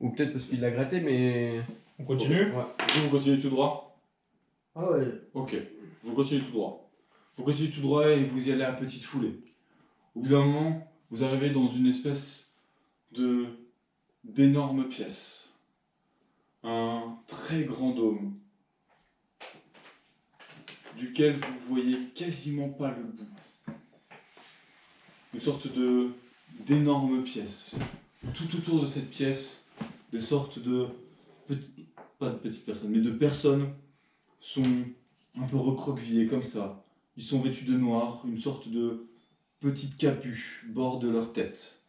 Ou peut-être parce qu'il l'a gratté, mais. On continue? Ouais. Vous continuez tout droit. Ah ouais. Ok. Vous continuez tout droit. Vous continuez tout droit et vous y allez à petite foulée. Au bout d'un moment, vous arrivez dans une espèce d'énorme pièce. Un très grand dôme. Duquel vous voyez quasiment pas le bout. Une sorte d'énorme pièce. Tout autour de cette pièce, des sortes de pas de petites personnes, mais de personnes sont un peu recroquevillées comme ça. Ils sont vêtus de noir, une sorte de petite capuche borde leur tête.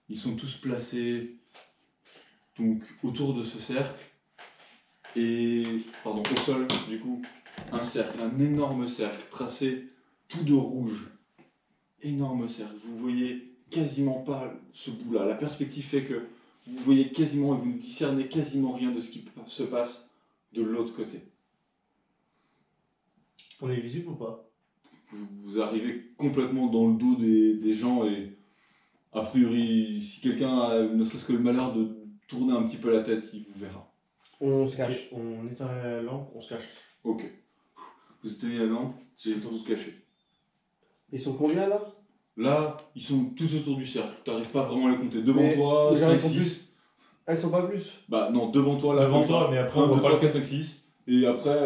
Ils sont tous placés donc autour de ce cercle. et pardon, au sol, du coup, un cercle, un énorme cercle tracé tout de rouge. Énorme cercle. Vous voyez quasiment pas ce bout-là. La perspective fait que vous voyez quasiment et vous ne discernez quasiment rien de ce qui se passe de l'autre côté. On est visible ou pas? Vous arrivez complètement dans le dos des gens et a priori, si quelqu'un a ne serait-ce que le malheur de tourner un petit peu la tête, il vous verra. On se Ok, cache. on éteint la lampe, on se cache. Ok. Vous éteignez la lampe et C'est vous vous cachez. Ils sont combien là? Là, ils sont tous autour du cercle. Tu n'arrives pas vraiment à les compter. Devant Mais toi, genre, 5, ils sont 6. Ah, ils sont pas plus. Bah non, devant toi, là, Devant comme toi, ça. mais après, 1, on 2, voit pas 3, le 4, 5, 6. Et après,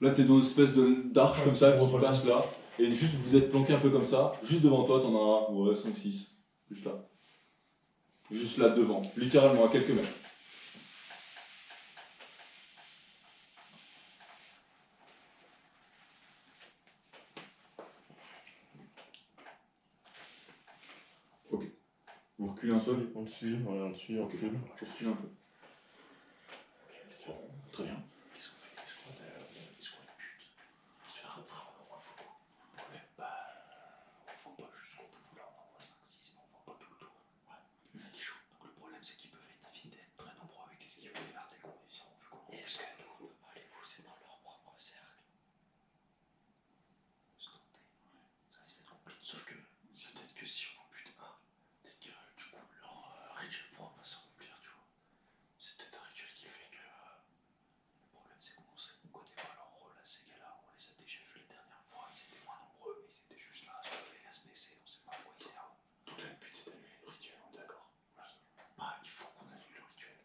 là, t'es dans une espèce d'arche Ouais, comme ça on voit qui pas le passe là. Et juste, vous êtes planqué un peu comme ça. Juste devant toi, t'en as, ouais, 5, 6. Juste là. Juste là, devant. Littéralement, à quelques mètres. Ok. Vous reculez un peu. On le suit, ouais, on le suit, on Ok. recule. Vous reculez un peu. Bon, très bien. Qu'est-ce qu'on fait? Qu'est-ce qu'on est pute? On se fait vraiment loin, faut qu'on. Bah, on va pas jusqu'au bout là, on en voit 5, 6, mais on voit pas tout le tour. Ouais, c'est ça qui est chaud. Donc le problème, c'est qu'ils peuvent être vite être très nombreux et qu'est-ce qu'ils veulent faire dès qu'on est vu qu'on. Est-ce que nous, on peut pas les pousser dans leur propre cercle? Se tenter, ouais. Ça risque d'être compliqué. Sauf que, peut-être que si on en bute un, peut-être que du coup, leur rituel pourra pas s'accomplir, tu vois. C'est peut-être un rituel qui fait que. Le problème, c'est qu'on connaît pas leur rôle à ces gars-là. On les a déjà vus les dernières fois. Ils étaient moins nombreux, mais ils étaient juste là à se lever, à se baisser. On sait pas à quoi ils servent. Donc là, le but, c'est d'annuler le rituel, on est d'accord? Oui. Bah, il faut qu'on annule le rituel.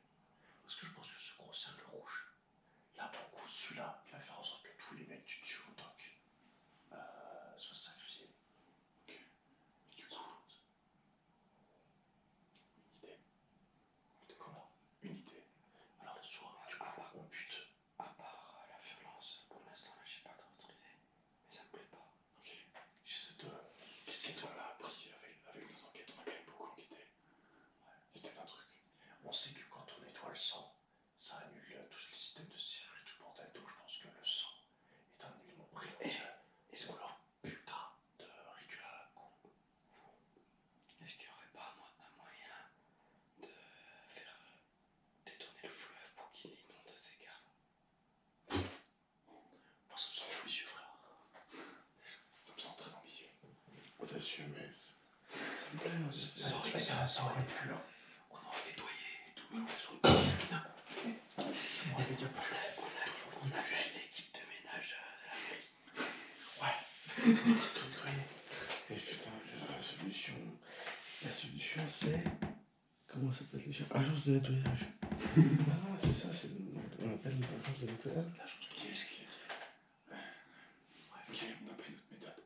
Parce que je pense que ce gros cercle rouge, là, pour le coup, celui-là, il va faire en sorte que tous les mecs du dessus au doc soient sacrifiés. Ok. Et du coup, une idée. De comment? Une idée. Alors, soit, du coup, on bute. À part la violence, pour l'instant, là, j'ai pas d'autre idée. Mais ça me plaît pas. Ok. J'essaie de. Qu'est-ce qu'on a appris avec nos enquêtes? On a quand même beaucoup enquêté. Ouais. Il y a peut-être un truc. On sait que quand on nettoie le sang, ça annule tout le système de serre et tout le bordel. Donc je pense que le sang est un élément primordial. Est-ce qu'on leur putain de rituel à la con? Est-ce qu'il n'y aurait pas un moyen de faire détourner le fleuve pour qu'il inonde ces caves? Moi, ça me semble ambitieux, frère. Ça me semble très ambitieux. Audacieux, mais ça me plaît. Ça aurait pu, hein. On aurait nettoyé et tout, mais on est sur le coup, putain. Ça m'aurait déjà plu. On a vu l'équipe de ménage de la mairie. Ouais. C'est tout nettoyé. Et putain, la solution c'est. Comment ça s'appelle déjà? Agence de nettoyage. Ah, c'est ça, on appelle l'agence de nettoyage. L'agence de nettoyage. Ok, on a pris notre méthode.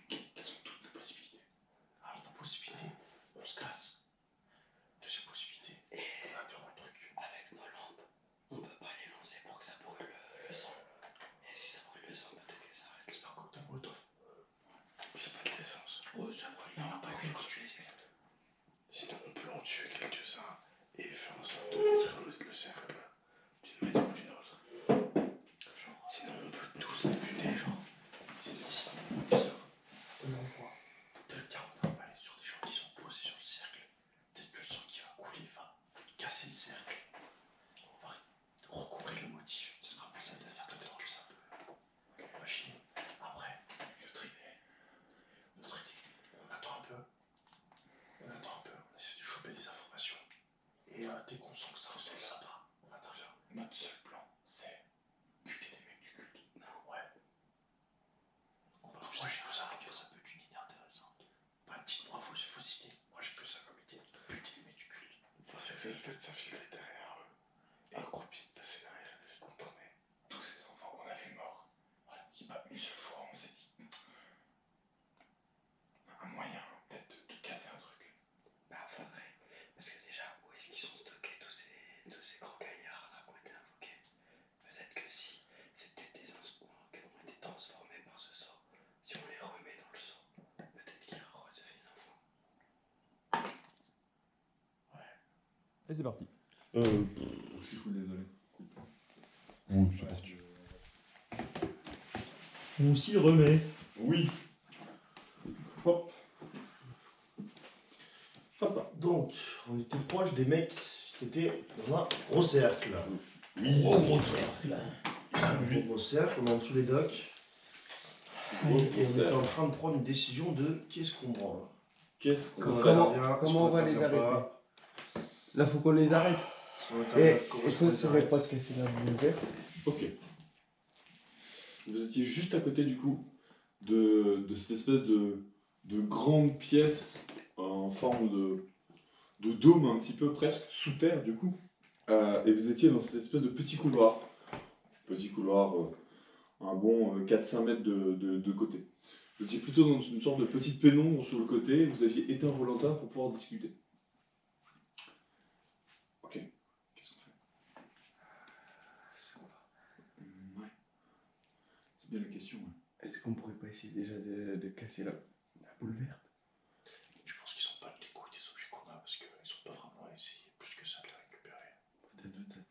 Quelles sont toutes nos possibilités? Alors, nos possibilités, on se casse. Deuxième possibilité, on interrompt le truc. Avec nos lampes, on peut pas les lancer pour que ça brûle le sang. Et si ça brûle le sang, peut-être que ça arrête. C'est pas un cocktail Molotov. C'est pas de l'essence. Oh, ça brûle, on n'a pas eu quand tu les éclates. Sinon, on peut en tuer quelques-uns et faire en sorte de détruire le cercle d'une manière ou d'une autre. Sinon, on peut tous les buter, genre. Si, pire, on envoie 2 40 balles sur des gens qui sont posés sur le cercle. Peut-être que le sang qui va couler va casser le cercle. On va recouvrir le motif. Ce sera plus simple de faire peut-être plus un peu machine. Après, notre idée, on attend un peu. On essaie de choper des informations. Et dès qu'on sent que ça ressemble sympa, on intervient. Notre seul plan, c'est buter des mecs du culte. Ouais. Moi j'ai que ça, ça peut être une idée intéressante. Bah, dites-moi vos idées. Moi j'ai que ça comme idée. Buter les mecs du culte. Vous pensez que ça se fait de s'infiltrer derrière eux et accroupi de passer derrière, d'essayer de contourner Tous ces enfants qu'on a vus morts, voilà, qui pas une seule fois on s'est dit un moyen peut-être de casser un truc. Bah faudrait. Parce que déjà, où est-ce qu'ils sont stockés tous ces gros gaillards là qui ont été invoqués? Peut-être que si c'est peut-être des instruments qui ont été transformés par ce sort, si on les remet dans le sort, peut-être qu'ils redeviennent enfants. Et c'est parti. Je suis désolé. Oui, c'est parti. On s'y remet. Oui. Hop. Hop. Donc, on était proche des mecs qui étaient dans un gros cercle. Oui. Gros cercle. Un gros cercle, on est en dessous des docks. Et on était en train de prendre une décision de qu'est-ce qu'on branle. Qu'est-ce qu'on Comment- va faire? intervient, comment on va est-ce qu'on les intervient arrêter pas, Là, faut qu'on les arrête. si on Et intervient, comment est-ce est-ce qu'on qu'on les serait arrête pas de casser la boule verte? Ok. Vous étiez juste à côté du coup de cette espèce de grande pièce en forme de dôme un petit peu presque, sous terre du coup. Et vous étiez dans cette espèce de petit couloir. Petit couloir, un bon 4-5 mètres de côté. Vous étiez plutôt dans une sorte de petite pénombre sur le côté, vous aviez éteint vos lanternes pour pouvoir discuter. Ok, qu'est-ce qu'on fait? Ouais. C'est bien la question. Ouais. Est-ce qu'on pourrait pas essayer déjà de casser la boule verte? Je pense qu'ils sont pas les couilles des objets qu'on a parce qu'ils sont pas vraiment essayé plus que ça de les récupérer. Peut-être.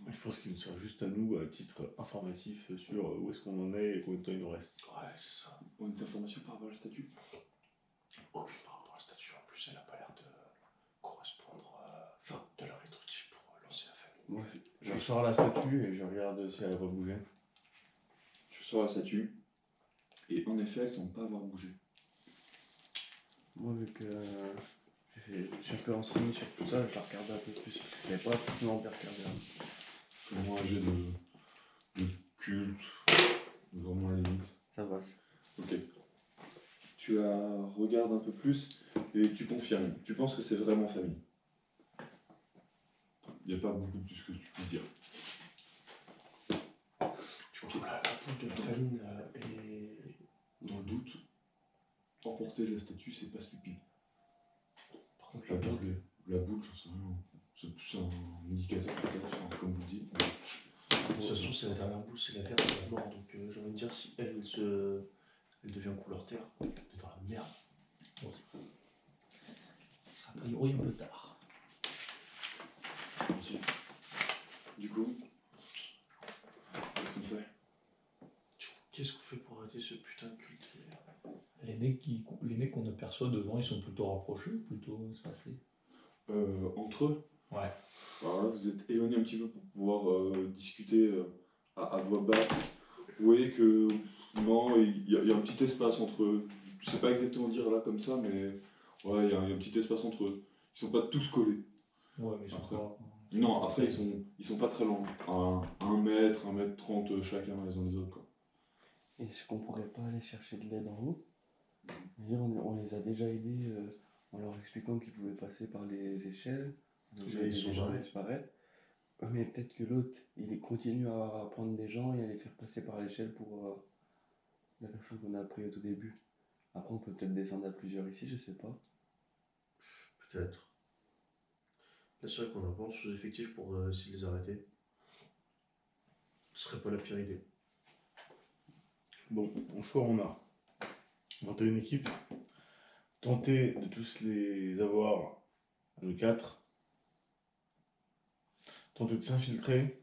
Je pense qu'il nous sert juste à nous, à titre informatif, sur où est-ce qu'on en est et combien de temps il nous reste. Ouais, c'est ça. On a des informations par rapport à la statue? Aucune par rapport à la statue, en plus elle a pas l'air de correspondre, de leur être utile pour lancer la famille. Moi, Je ressors la statue et je regarde si elle a pas bougé. Je sors la statue, et en effet, elles semblent pas avoir bougé. vu que je suis un peu renseigné sur tout ça, je la regarde un peu plus. Je n'avais pas forcément bien regardé. Vraiment un jet de culte, vraiment à la limite. Ça va. Ok. Tu la regardes un peu plus et tu confirmes. Tu penses que c'est vraiment famille. Il n'y a pas beaucoup plus que tu peux dire. Tu vois, la boule de la famine est. Dans le doute, emporter la statue, c'est pas stupide. Par contre, La garder, la boule, j'en sais rien. C'est plus un indicateur peut-être, enfin, comme vous le dites. de toute façon, c'est la dernière boule, c'est la verte, c'est la mort. Donc j'ai envie de dire, si elle devient couleur terre, on est dans la merde. Ce sera a priori un peu tard. Ok. Du coup, qu'est-ce qu'on fait? Qu'est-ce qu'on fait pour arrêter ce putain de culte? Les mecs qu'on aperçoit devant, ils sont plutôt rapprochés, plutôt espacés. Entre eux. Ouais. Alors là, vous êtes éloigné un petit peu pour pouvoir discuter à voix basse. Vous voyez que non, il y a un petit espace entre eux. Je sais pas exactement dire là comme ça, mais ouais, il y a un petit espace entre eux. Ils sont pas tous collés. Ouais, mais ils sont Après. pas. Non, après ils sont pas très loin. À 1 mètre, 1 mètre 30 chacun les uns des autres quoi. Est-ce qu'on pourrait pas aller chercher de l'aide en haut? Je veux dire, on les a déjà aidés en leur expliquant qu'ils pouvaient passer par les échelles. On a déjà Mais ils aidé sont les gens à barrés. disparaître. Ouais, mais peut-être que l'autre, il continue à prendre des gens et à les faire passer par l'échelle pour la personne qu'on a pris au tout début. Après, on peut peut-être descendre à plusieurs ici, je sais pas. Peut-être. Là, c'est vrai qu'on a pas sous-effectif pour essayer de les arrêter. Ce serait pas la pire idée. Bon, en choix, on a monter une équipe, tenter de tous les avoir à nous 4, tenter de s'infiltrer,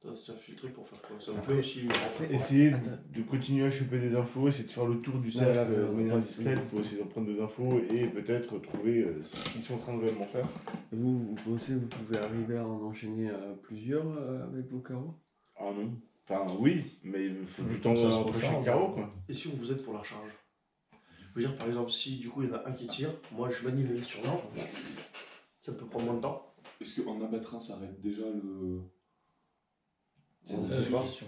Toi, c'est infiltré pour faire quoi? Ça me Après- plaît aussi. après- essayer Attends. de continuer à choper des infos, essayer de faire le tour du cercle là, de manière ouais, discrète pour essayer d'en prendre des infos et peut-être trouver ce qu'ils sont en train de réellement faire. Vous pensez que vous pouvez arriver à en enchaîner plusieurs avec vos carreaux? Ah non. Enfin oui, mais il faut du Le temps temps que ça se entre chaque recharge. carreau quoi. Et si on vous aide pour la recharge? Je veux dire, par exemple, si du coup il y en a un qui tire, moi je manivelle sur l'un, ça peut prendre moins de temps. Est-ce qu'en abattre un, ça arrête déjà le. On C'est sait la pas. question.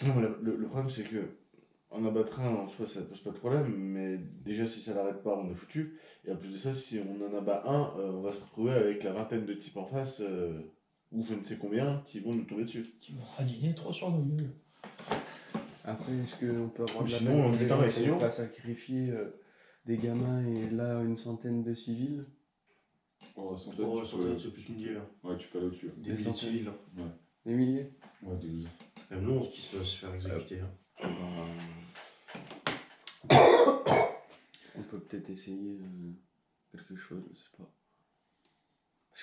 Non, mais le problème c'est que en abattre un en soi ça pose pas de problème, mais déjà si ça l'arrête pas on est foutu. Et en plus de ça, si on en abat un, on va se retrouver avec la vingtaine de types en face, ou je ne sais combien, qui vont nous tomber dessus. Qui vont radiner 3 sur nos gueules. Après, est-ce qu'on peut avoir Ou de la sinon, peine on pour dit, des gens attends, qui essayons. vont pas sacrifier des gamins et là une centaine de civils? Oh, centaine, Oh, tu peux... c'est plus milliers. Hein. Ouais, tu peux aller au-dessus. Des Des milliers de centaines. civils. Hein. Des milliers? Ouais, des... Il y a monde qui peut se faire exécuter. Hein. On peut peut-être essayer quelque chose, je sais pas.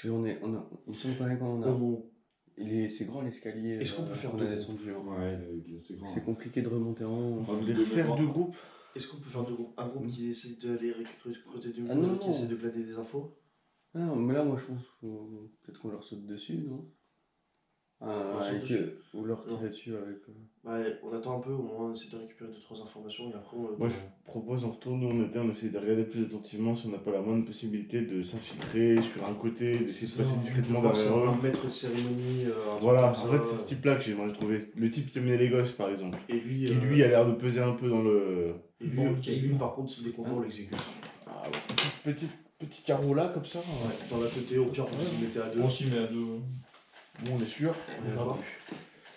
Parce qu'on est, il me semble quand même qu'on en a. C'est grand l'escalier. Est-ce qu'on peut faire qu'on deux a groupes descendu, hein. Ouais, il est assez grand. C'est compliqué de remonter en haut. Ah, On voulait de faire mémoire. 2 groupes. Est-ce qu'on peut faire deux groupes? Un groupe qui essaie d'aller recruter du Ah monde, non, et qui non. essaie de glaner des infos. Ah non, mais là, moi, je pense peut-être qu'on leur saute dessus, non? On leur saute Avec, dessus. ou leur Non. tirer dessus avec. Ouais, on attend un peu, au moins on essaie de récupérer 2-3 informations et après on. Moi, je propose, on retourne où on était, on essaie de regarder plus attentivement si on n'a pas la moindre possibilité de s'infiltrer sur un côté, d'essayer de passer discrètement derrière eux. Un maître de cérémonie. Un truc Voilà, comme en ça, fait, c'est ce type-là que j'aimerais trouver. Le type qui amenait les gosses, par exemple. Et lui, Qui, lui, a l'air de peser un peu dans le. et lui, par contre, dès qu'on voit, on l'exécute. Ah, ouais. Petit carreau là, comme ça. Ouais, dans la teuté, au pire, vous vous mettez à deux. On s'y met à 2. Bon, on est sûr. On est d'accord.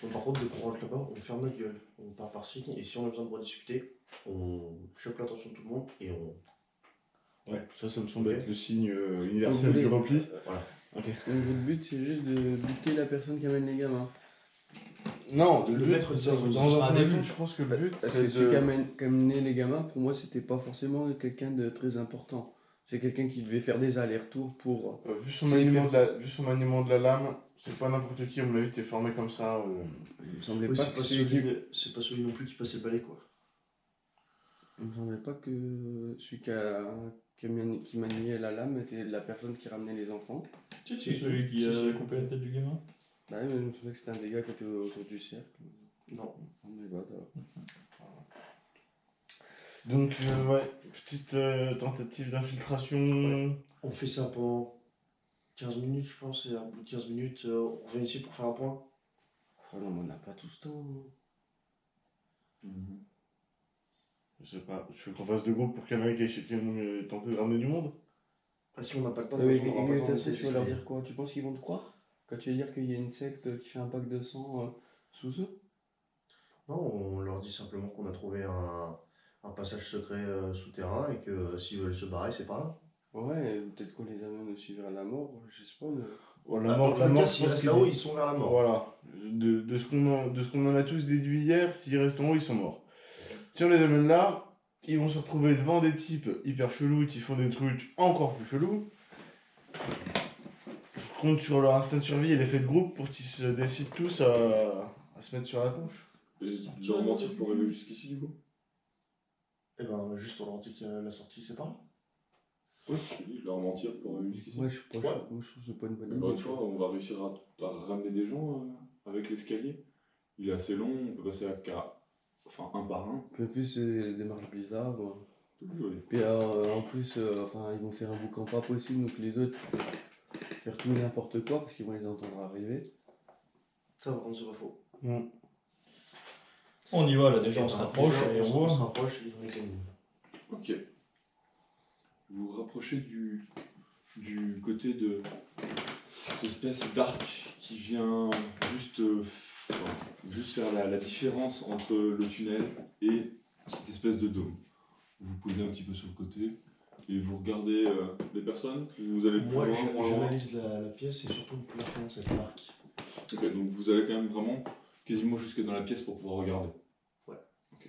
Donc, par contre, dès qu'on rentre là-bas, on ferme notre gueule. On part par signe et si on a besoin de rediscuter, on chope l'attention de tout le monde et on. Ouais, ça me semble Ok. être le signe universel du repli. Voilà. Ok. Donc, votre but, c'est juste de buter la personne qui amène les gamins. Non, Le maître de cérémonie. Dans un Un premier début. temps, je pense que le but, Parce c'est que celui de. qui amenait les gamins, pour moi, c'était pas forcément quelqu'un de très important. C'est quelqu'un qui devait faire des allers-retours pour. Vu son C'est maniement hyper- vu son maniement de la lame, c'est pas n'importe qui, à mon avis, t'es formé comme ça. Il me semblait Oui, pas c'est que pas, celui qui- c'est pas celui non plus qui passait le balai, quoi. Il me semblait pas que celui qui maniait la lame était la personne qui ramenait les enfants. C'est celui qui a coupé la tête du gamin. Bah oui, mais je me souviens que c'était un des gars qui était autour du cercle. Non. Oh my god, alors. Donc, ouais, petite tentative d'infiltration. On fait ça pendant 15 minutes, je pense, et à bout de 15 minutes, on revient ici pour faire un point. Oh non, mais on n'a pas tout ce temps. Je sais pas, tu veux qu'on fasse 2 groupes pour qu'il y en ait un qui aille chacun tenter de ramener du monde? Ah, si on n'a pas le temps, Ah oui, de toute façon, on aura pas le temps de tu vas leur s'esquiver. dire quoi? Tu penses qu'ils vont te croire? Quand tu vas dire qu'il y a une secte qui fait un pack de sang sous eux? Non, on leur dit simplement qu'on a trouvé un passage secret souterrain et que s'ils veulent se barrer, c'est par là. Ouais, peut-être qu'on les amène aussi vers la mort, je sais pas. Mais... Bon, Bah, dans tous les cas, s'ils je pense restent qu'il là-haut, dit- ils sont vers la mort. Voilà, de ce qu'on en a tous déduit hier, s'ils restent en haut, ils sont morts. Si on les amène là, ils vont se retrouver devant des types hyper chelous qui font des trucs encore plus chelous. Je compte sur leur instinct de survie et l'effet de groupe pour qu'ils se décident tous à se mettre sur la tronche. Et leur mentir pour arriver jusqu'ici, du coup? Et ben, juste on leur dit que la sortie, c'est par là. Oui, leur mentir pour arriver jusqu'ici. Ouais, je sais pas, Ouais. moi je trouve que c'est pas une bonne Encore une idée. fois, on va réussir à ramener des gens avec l'escalier. Il est assez long, on peut passer enfin, un par un. Puis en plus, c'est des marches bizarres. Oui. Puis en plus, enfin, ils vont faire un boucan pas possible, donc les autres faire tout et n'importe quoi parce qu'ils vont les entendre arriver. Ça, par contre, c'est pas faux. On y va là, déjà on se Déjà, rapproche et on on voit. se rapproche et on examine. Ok. Vous vous rapprochez du côté de cette espèce d'arc qui vient juste faire la différence entre le tunnel et cette espèce de dôme. Vous vous posez un petit peu sur le côté et vous regardez les personnes. Vous allez plus Moi, loin, moins loin. j'analyse la pièce et surtout le plafond, cette marque. Ok, donc vous allez quand même vraiment quasiment jusque dans la pièce pour pouvoir regarder. Ouais. Ok.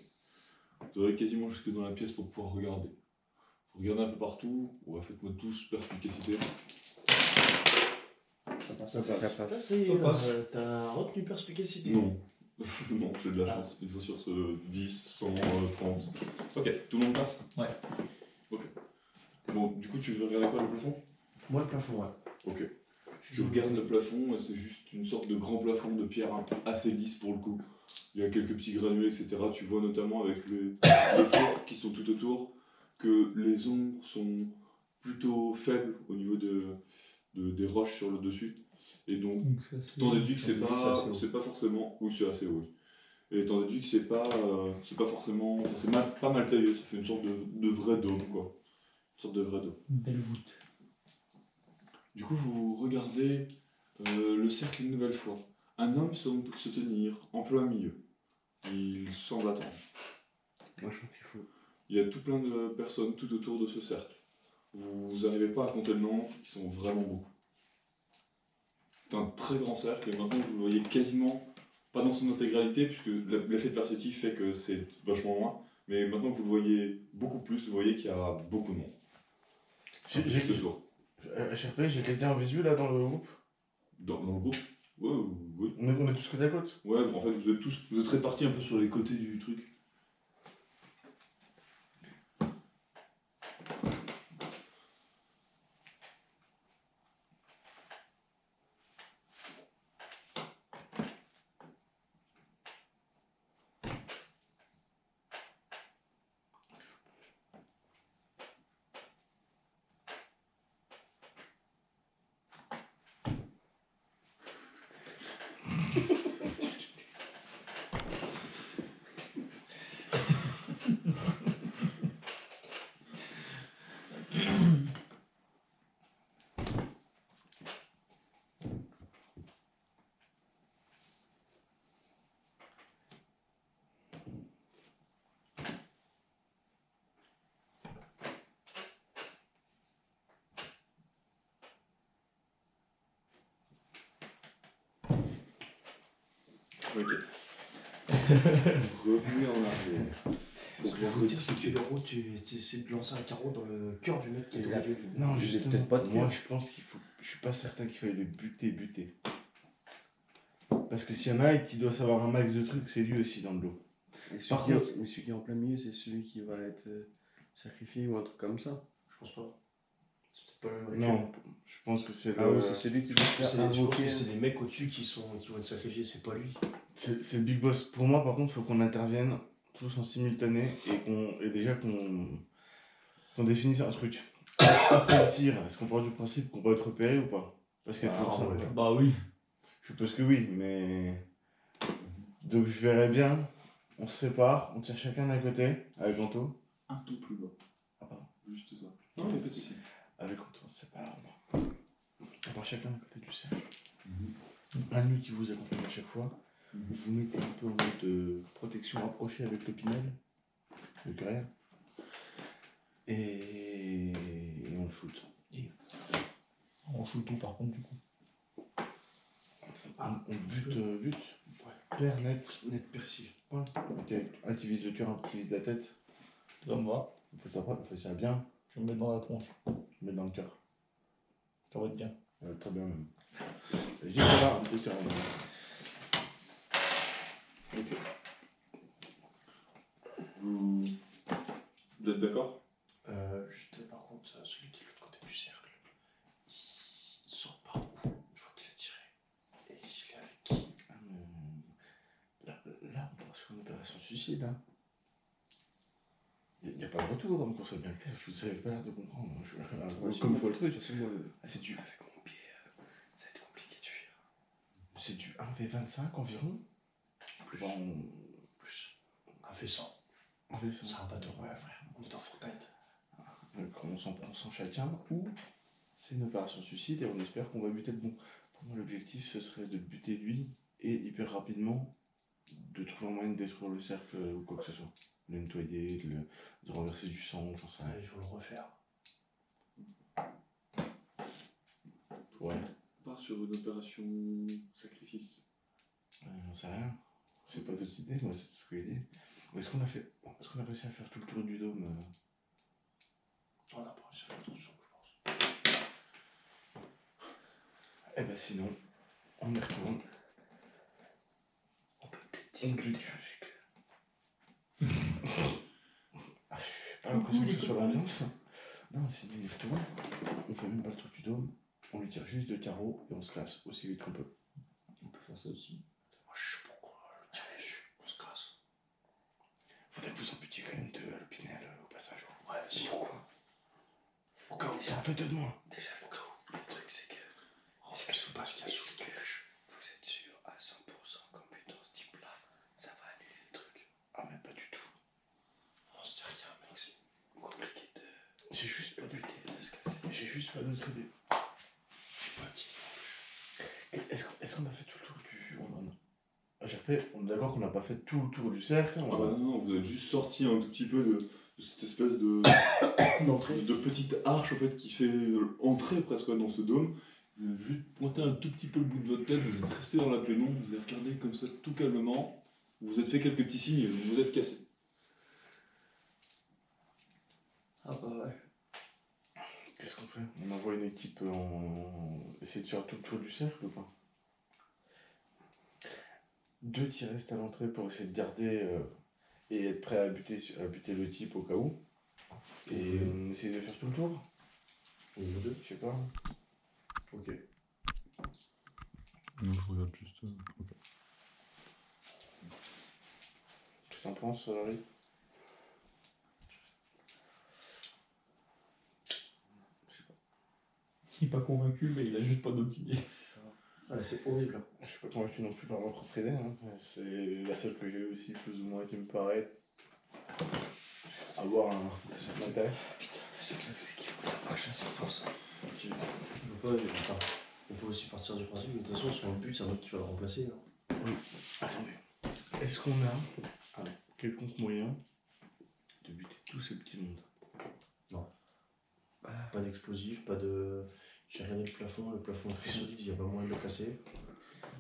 Vous allez quasiment jusque dans la pièce pour pouvoir regarder. Vous regardez un peu partout. Ouais, faites-moi tous perspicacité. Ça passe. Ça passe. Là, c'est, Ça passe. t'as retenu perspicacité. Non. Non, j'ai de la chance. Une fois sur ce 10, 100, 30. Ok, tout le monde passe? Ouais. Ok. Bon, du coup, tu veux regarder quoi, le plafond? Moi, le plafond, ouais. Ok. Tu regardes le plafond, c'est juste une sorte de grand plafond de pierre assez lisse pour le coup. Il y a quelques petits granulés, etc. Tu vois notamment avec les forts qui sont tout autour que les ombres sont plutôt faibles au niveau des roches sur le dessus. Et donc, t'en déduis que c'est pas forcément. Oui, c'est assez haut. Oui. Et t'en déduis que c'est pas forcément. Enfin, c'est pas mal taillé, ça fait une sorte de vrai dôme, quoi. Une sorte de vrai dôme. Une belle voûte. Du coup, vous regardez le cercle une nouvelle fois. Un homme semble se tenir en plein milieu. Il semble attendre. Moi je trouve qu'il faut. Il y a tout plein de personnes tout autour de ce cercle. Vous n'arrivez pas à compter le nombre, ils sont vraiment beaucoup. C'est un très grand cercle et maintenant vous le voyez quasiment, pas dans son intégralité, puisque l'effet de perspective fait que c'est vachement loin, mais maintenant que vous le voyez beaucoup plus, vous voyez qu'il y a beaucoup de monde. J'ai Juste autour. HRP, j'ai quelqu'un en visu là dans le groupe. Dans le groupe. Ouais, oui. On est tous côte à côte. Ouais, en fait, vous êtes répartis un peu sur les côtés du truc. Ok. Revenez en arrière. Donc, je veux dire, c'est que en gros, tu essaies de lancer un carreau dans le cœur du mec qui est Là. au milieu. Non, J'ai justement, peut-être pas de moi cœur. je pense qu'il faut. Je suis pas certain qu'il faille le buter. Parce que s'il y en a un qui doit savoir un max de trucs, c'est lui aussi dans le lot. Et celui, Par qui est, contre- mais celui qui est en plein milieu, c'est celui qui va être sacrifié ou un truc comme ça. Je pense pas. C'est peut-être pas le même rituel. Non, je pense que c'est Ah le. oui, c'est celui qui va se Je faire pense que invoquer. c'est les mecs au-dessus qui vont être sacrifiés, c'est pas lui. C'est le big boss. Pour moi, par contre, il faut qu'on intervienne tous en simultané et déjà qu'on définisse un truc. Après le tir, est-ce qu'on part du principe qu'on va être repéré ou pas? Parce qu'il y a toujours ça. ouais. Bah oui. Je suppose que oui, mais. Donc je verrais bien, on se sépare, on tire chacun d'un côté, avec Anto. Un tout plus bas. Ah pardon. Juste ça. Non, il n'y a pas de souci. Avec Anto, on se sépare. On part chacun d'un côté du cercle. Un de nous qui vous accompagne à chaque fois. Vous mettez un peu en mode de protection rapprochée avec le Pinel, le coréen. Et on le shoot. On shoot tout par contre du coup. On bute. Clair, net, précis. Voilà. Ok. Un qui vise le cœur, un qui vise la tête. Ça me va. On fait ça bien. Je vais me mettre dans la tronche. On met dans le cœur. Ça va être bien. Très bien même. Juste là, un petit cœur. Ok. Vous êtes d'accord? Juste par contre, celui qui est de l'autre côté du cercle, il sort par où une fois qu'il a tiré? Et il est avec qui? Là, on part sur une opération suicide. Hein. Il n'y a pas de retour, donc on soit bien clair. Vous savez pas l'air de comprendre. Comme il faut le truc. C'est du, Avec mon pied, ça va être compliqué de fuir. c'est du 1v25 environ. Plus. Bon, Plus. On a fait 100. c'est C'est un battle royal, frère. On est dans Fortnite. on s'en prend 100 chacun, ou c'est une opération suicide et on espère qu'on va buter le bon. Pour moi, l'objectif, ce serait de buter lui et hyper rapidement de trouver un moyen de détruire le cercle ou quoi que ce soit. Le nettoyer, de renverser du sang, j'en sais Ouais, rien. ils vont le refaire. Ouais, On part sur une opération sacrifice. j'en sais rien. J'ai pas d'autres idées, moi c'est tout ce que j'ai dit. Est-ce qu'on a réussi à faire tout le tour du dôme On n'a pas réussi à faire attention, je pense. Eh ben sinon, on y retourne. On peut peut-être On discuter bute. avec. Ah, j'ai pas l'impression que ce soit l'ambiance. Non, sinon on y retourne. On fait même pas le tour du dôme. On lui tire juste 2 carreaux et on se casse aussi vite qu'on peut. On peut faire ça aussi. Moi, je sais pourquoi le tirer dessus. On se casse. Faudrait que vous en butiez quand même 2 à l'Opinel au passage. Ouais, vas-y. Pourquoi? Au cas où. Ça en fait 2 de moins. Déjà, le truc, c'est que Oh, je sais pas ce qu'il y a sous le caluche. vous êtes sûr à 100% qu'en butant ce type-là, ça va annuler le truc. Ah mais pas du tout. On sait rien, mec. C'est Compliqué de J'ai juste pas buter, de se casser. J'ai juste pas d'autre idée. pas une petite idée non plus. Est-ce qu'on a fait tout le tour du... HRP, on est d'accord qu'on n'a pas fait tout le tour du cercle. Ah bah non, vous êtes juste sorti un tout petit peu de cette espèce de, D'entrée. de petite arche en fait, qui fait entrer presque dans ce dôme. Vous avez juste pointé un tout petit peu le bout de votre tête, vous êtes resté dans la pénombre, vous avez regardé comme ça tout calmement, vous vous êtes fait quelques petits signes et vous vous êtes cassé. Ah bah ouais. Qu'est-ce qu'on fait? On envoie une équipe essayer de faire tout le tour du cercle ou pas? 2 qui restent à l'entrée pour essayer de garder et être prêt à buter le type au cas où. Et on essaye de faire tout le tour? Ou 2. Je sais pas. Ok. Non, je regarde juste. Ok. Tu t'en penses, Larry? Il est pas convaincu, mais il a juste pas d'autre idée. Ah, c'est horrible. Là. Je suis pas convaincu non plus par ma propre idée. Hein. C'est la seule que j'ai aussi, plus ou moins, qui me paraît avoir un certain intérêt. C'est clair, c'est qu'il faut que ça marche à 100%. On peut aussi partir du principe que de toute façon, son but, c'est un autre qui va le remplacer. Hein. Oui. Attendez. Est-ce qu'on a un quelconque moyen de buter tout ce petit monde? Pas d'explosif, pas de. J'ai regardé le plafond est très solide, il n'y a pas moyen de le casser.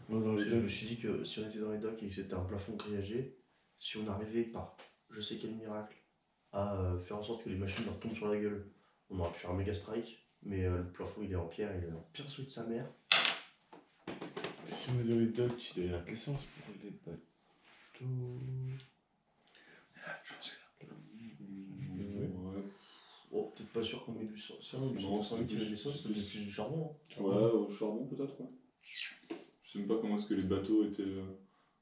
Moi, dans Parce les que je me docks, suis dit que si on était dans les docks et que c'était un plafond grillagé, si on arrivait par je sais quel miracle à faire en sorte que les machines leur tombent sur la gueule, on aurait pu faire un méga strike, mais le plafond il est en pierre, il est en pire celui de sa mère. si on est dans les docks, il doit y avoir de l'essence pour les bateaux. Je pense que Ouais. Oh, peut-être pas sûr qu'on met du sang. Si on met du Non, sang, c'est qui plus- met des sauces, ça c'est met plus- plus du charbon. Hein. Ouais, au charbon peut-être, ouais. Je sais même pas comment est-ce que les bateaux étaient.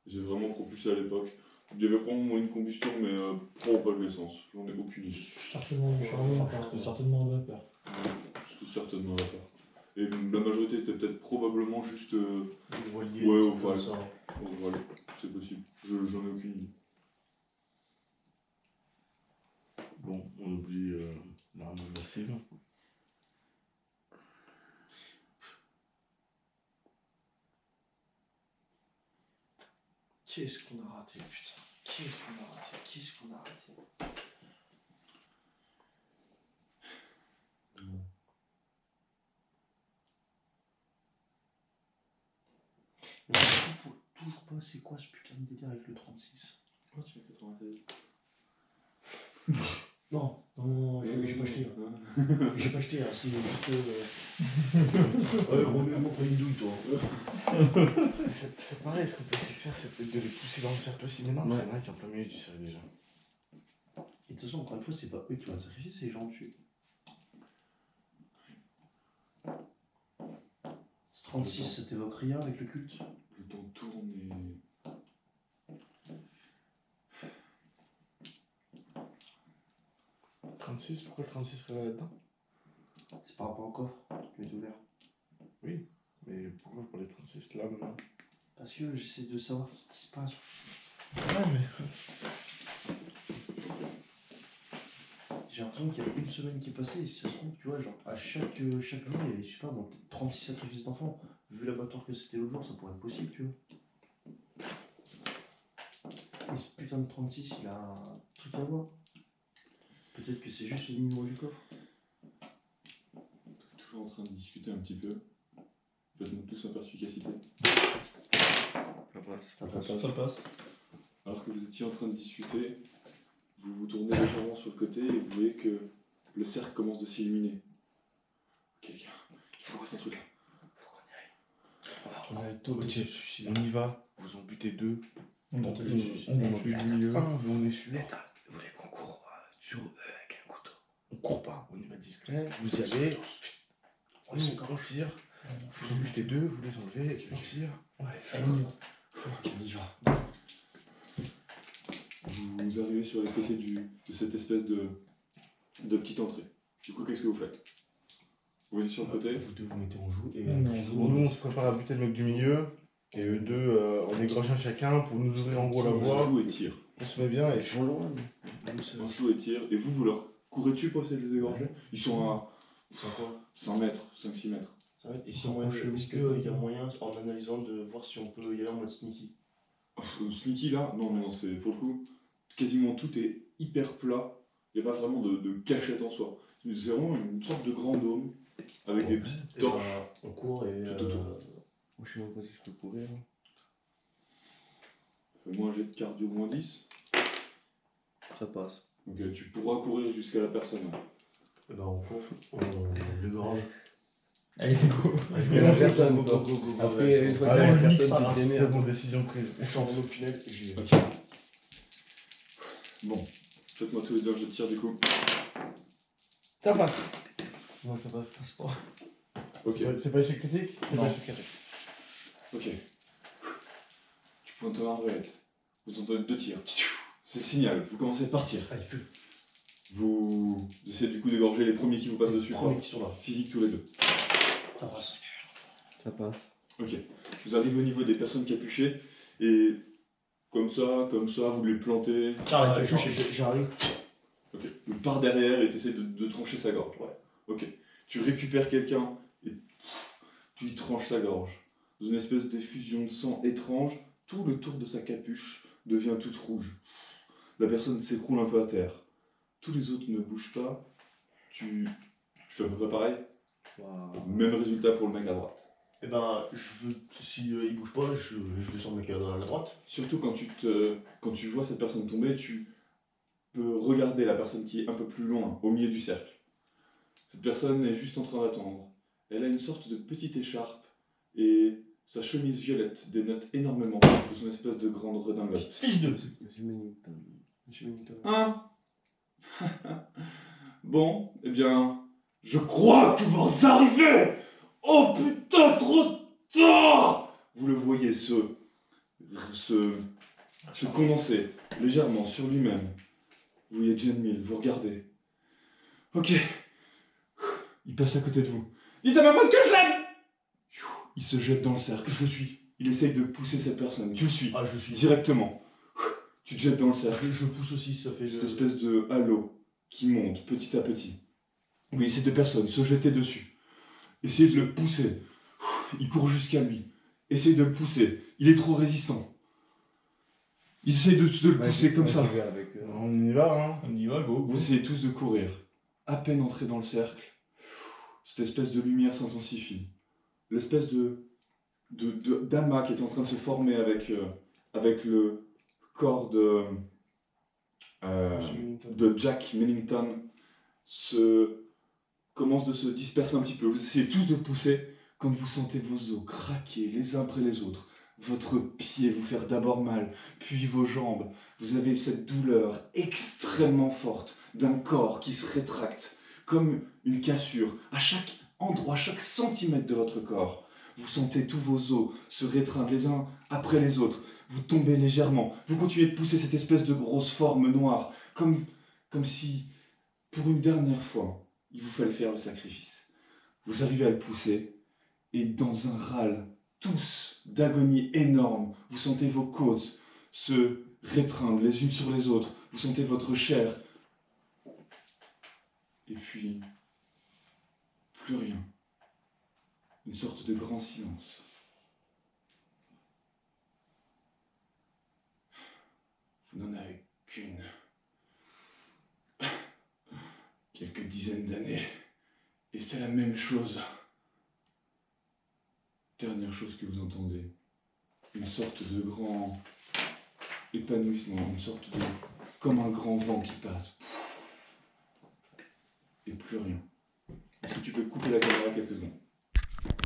J'ai vraiment propulsé à l'époque. Il y avait probablement une combustion, mais probablement pas de l'essence. J'en ai aucune idée. Certainement du charbon, c'était certainement un vapeur. C'était certainement la part. Et la majorité était peut-être probablement juste. Des voiliers, Ouais, des au trucs comme poil. ça. Voilà, c'est possible. J'en ai aucune idée. Bon, on oublie l'arme massive. Qu'est-ce qu'on a raté, putain. Qu'est-ce qu'on a raté. Qu'est-ce qu'on a raté. Mais toujours pas, c'est quoi ce putain de délire avec le 36? Oh, tu fais 96. Non, j'ai pas acheté. J'ai pas acheté, hein, c'est juste. Ouais, remets-moi pas une douille, toi. C'est pareil, ce qu'on peut essayer de faire, c'est peut-être de les pousser dans le cercle aussi. Mais non, Ouais. c'est vrai qu'il y a en plein milieu du cercle déjà. Et de toute façon, encore une fois, c'est pas eux qui vont être sacrifiés, c'est les gens dessus. Ce 36, ça t'évoque rien avec le culte? Le temps tourne et. « 36, pourquoi le 36 serait là-dedans? C'est par rapport au coffre qui est ouvert. Mais pourquoi vous parlez de 36 là maintenant? Parce que j'essaie de savoir ce qui se passe. Ouais, mais. J'ai l'impression qu'il y a une semaine qui est passée, et si ça se trouve, tu vois, genre, à chaque jour, il y avait, je sais pas, bon, 36 sacrifices d'enfants. Vu l'abattoir que c'était l'autre jour, ça pourrait être possible, tu vois. Et ce putain de 36, il a un truc à voir. Peut-être que c'est juste le numéro du coffre. On est toujours en train de discuter un petit peu. Faites-nous tous un perspicacité. Ça passe. Ça passe. Ça passe. Alors que vous étiez en train de discuter, vous vous tournez légèrement sur le côté et vous voyez que le cercle commence de s'illuminer. Ok, les gars, il faut qu'on fasse un truc là. On a le taux de suicide. On y va. Vous en butez 2. On On tente en le suit du milieu. un, mais on est sûr. vous voulez qu'on court sur eux avec un couteau? On court pas, on y va discret. Vous y allez. On tire. Vous en butez 2, vous les enlevez, on tire. Allez, on y va. Ok, on y va. Vous arrivez sur les côtés de cette espèce de petite entrée. Du coup, qu'est-ce que vous faites? Vous êtes sur le côté. Vous deux vous mettez en joue et. Bon, nous, on se prépare à buter le mec du milieu. Et eux deux, on égorge un chacun pour nous ouvrir en gros la On voie. joue et tire. On se met bien et. On joue et tire. Et vous leur courez dessus pour essayer de les égorger? Ils sont à Ils sont quoi? 100 mètres, 5-6 mètres. Ça va être. Et si est-ce qu'il y a moyen, en analysant, de voir si on peut y aller en mode sneaky? Sneaky là, non, c'est pour le coup, quasiment tout est hyper plat. Il n'y a pas vraiment de cachette en soi. C'est vraiment une sorte de grand dôme avec des petites Et torches. on court et. Tout autour. Moi, je sais même pas si je peux courir. Fais-moi un jet de cardio -10. Ça passe. Donc tu pourras courir jusqu'à la personne. Et ben on court, on l'égorge. Allez, go. Et la personne, quoi. Après, une fois que Allez, t'as la on le nique, personne, ça tu va. te C'est démerdes. bon, décision prise. On change nos tunnels et j'y vais. Ok. Bon, faites-moi tous les deux un jeu de tir du coup. Ça passe. Non, ça passe. Passe pas. Ok, C'est pas échec critique? C'est Non. pas échec critique. ok. Tu pointes un arbalète. Vous entendez 2 tirs. C'est le signal, vous commencez à partir. Allez, feu. Vous essayez du coup d'égorger les premiers qui vous passent dessus. Les premiers qui sont là. Physique tous les deux. Ça passe. Ça passe. Ok. Vous arrivez au niveau des personnes capuchées et comme ça, vous les plantez. J'arrive. Ok. Donc par derrière et tu essaies de trancher sa gorge. Ouais. Ok. Tu récupères quelqu'un et tu lui tranches sa gorge. Dans une espèce d'effusion de sang étrange, tout le tour de sa capuche devient toute rouge. La personne s'écroule un peu à terre. Tous les autres ne bougent pas. Tu fais à peu près pareil. Même résultat pour le mec à droite. Et ben, si il bouge pas, je vais sur le mec à la droite. Surtout quand tu vois cette personne tomber, tu peux regarder la personne qui est un peu plus loin, au milieu du cercle. Cette personne est juste en train d'attendre. Elle a une sorte de petite écharpe et sa chemise violette dénote énormément de son espèce de grande redingote. Fils de. Monsieur Mennington. Monsieur Mennington. Hein? Bon, eh bien, je crois que vous arrivez! Oh putain, trop tard! Vous le voyez se condenser légèrement sur lui-même. Vous voyez Jen Mill, vous regardez. Ok. Il passe à côté de vous. Dites à ma femme que je l'aime! Il se jette dans le cercle. Je le suis. Il essaye de pousser cette personne. Tu le suis. Ah, je le suis. Directement. Tu te jettes dans le cercle. Je le pousse aussi, ça fait. Cette espèce de halo qui monte petit à petit. Vous voyez ces deux personnes se jeter dessus. Essayez de le pousser. Il court jusqu'à lui. Essayez de le pousser. Il est trop résistant. Il essaye de le pousser comme ça. Avec, On y va, hein. On y va, go. Vous essayez tous de courir. À peine entré dans le cercle, cette espèce de lumière s'intensifie. L'espèce d'amas qui est en train de se former avec le corps de Jack Millington commence de se disperser un petit peu. Vous essayez tous de pousser quand vous sentez vos os craquer les uns après les autres. Votre pied vous faire d'abord mal, puis vos jambes. Vous avez cette douleur extrêmement forte d'un corps qui se rétracte, comme une cassure, à chaque endroit, chaque centimètre de votre corps. Vous sentez tous vos os se rétreindre les uns après les autres. Vous tombez légèrement. Vous continuez de pousser cette espèce de grosse forme noire, comme si, pour une dernière fois, il vous fallait faire le sacrifice. Vous arrivez à le pousser, et dans un râle, tous d'agonie énorme, vous sentez vos côtes se rétreindre les unes sur les autres. Vous sentez votre chair. Et puis, plus rien. Une sorte de grand silence. Vous n'en avez qu'une. Quelques dizaines d'années. Et c'est la même chose. Dernière chose que vous entendez. Une sorte de grand épanouissement. Une sorte de... comme un grand vent qui passe. Et plus rien. Est-ce que tu peux couper la caméra quelques secondes ?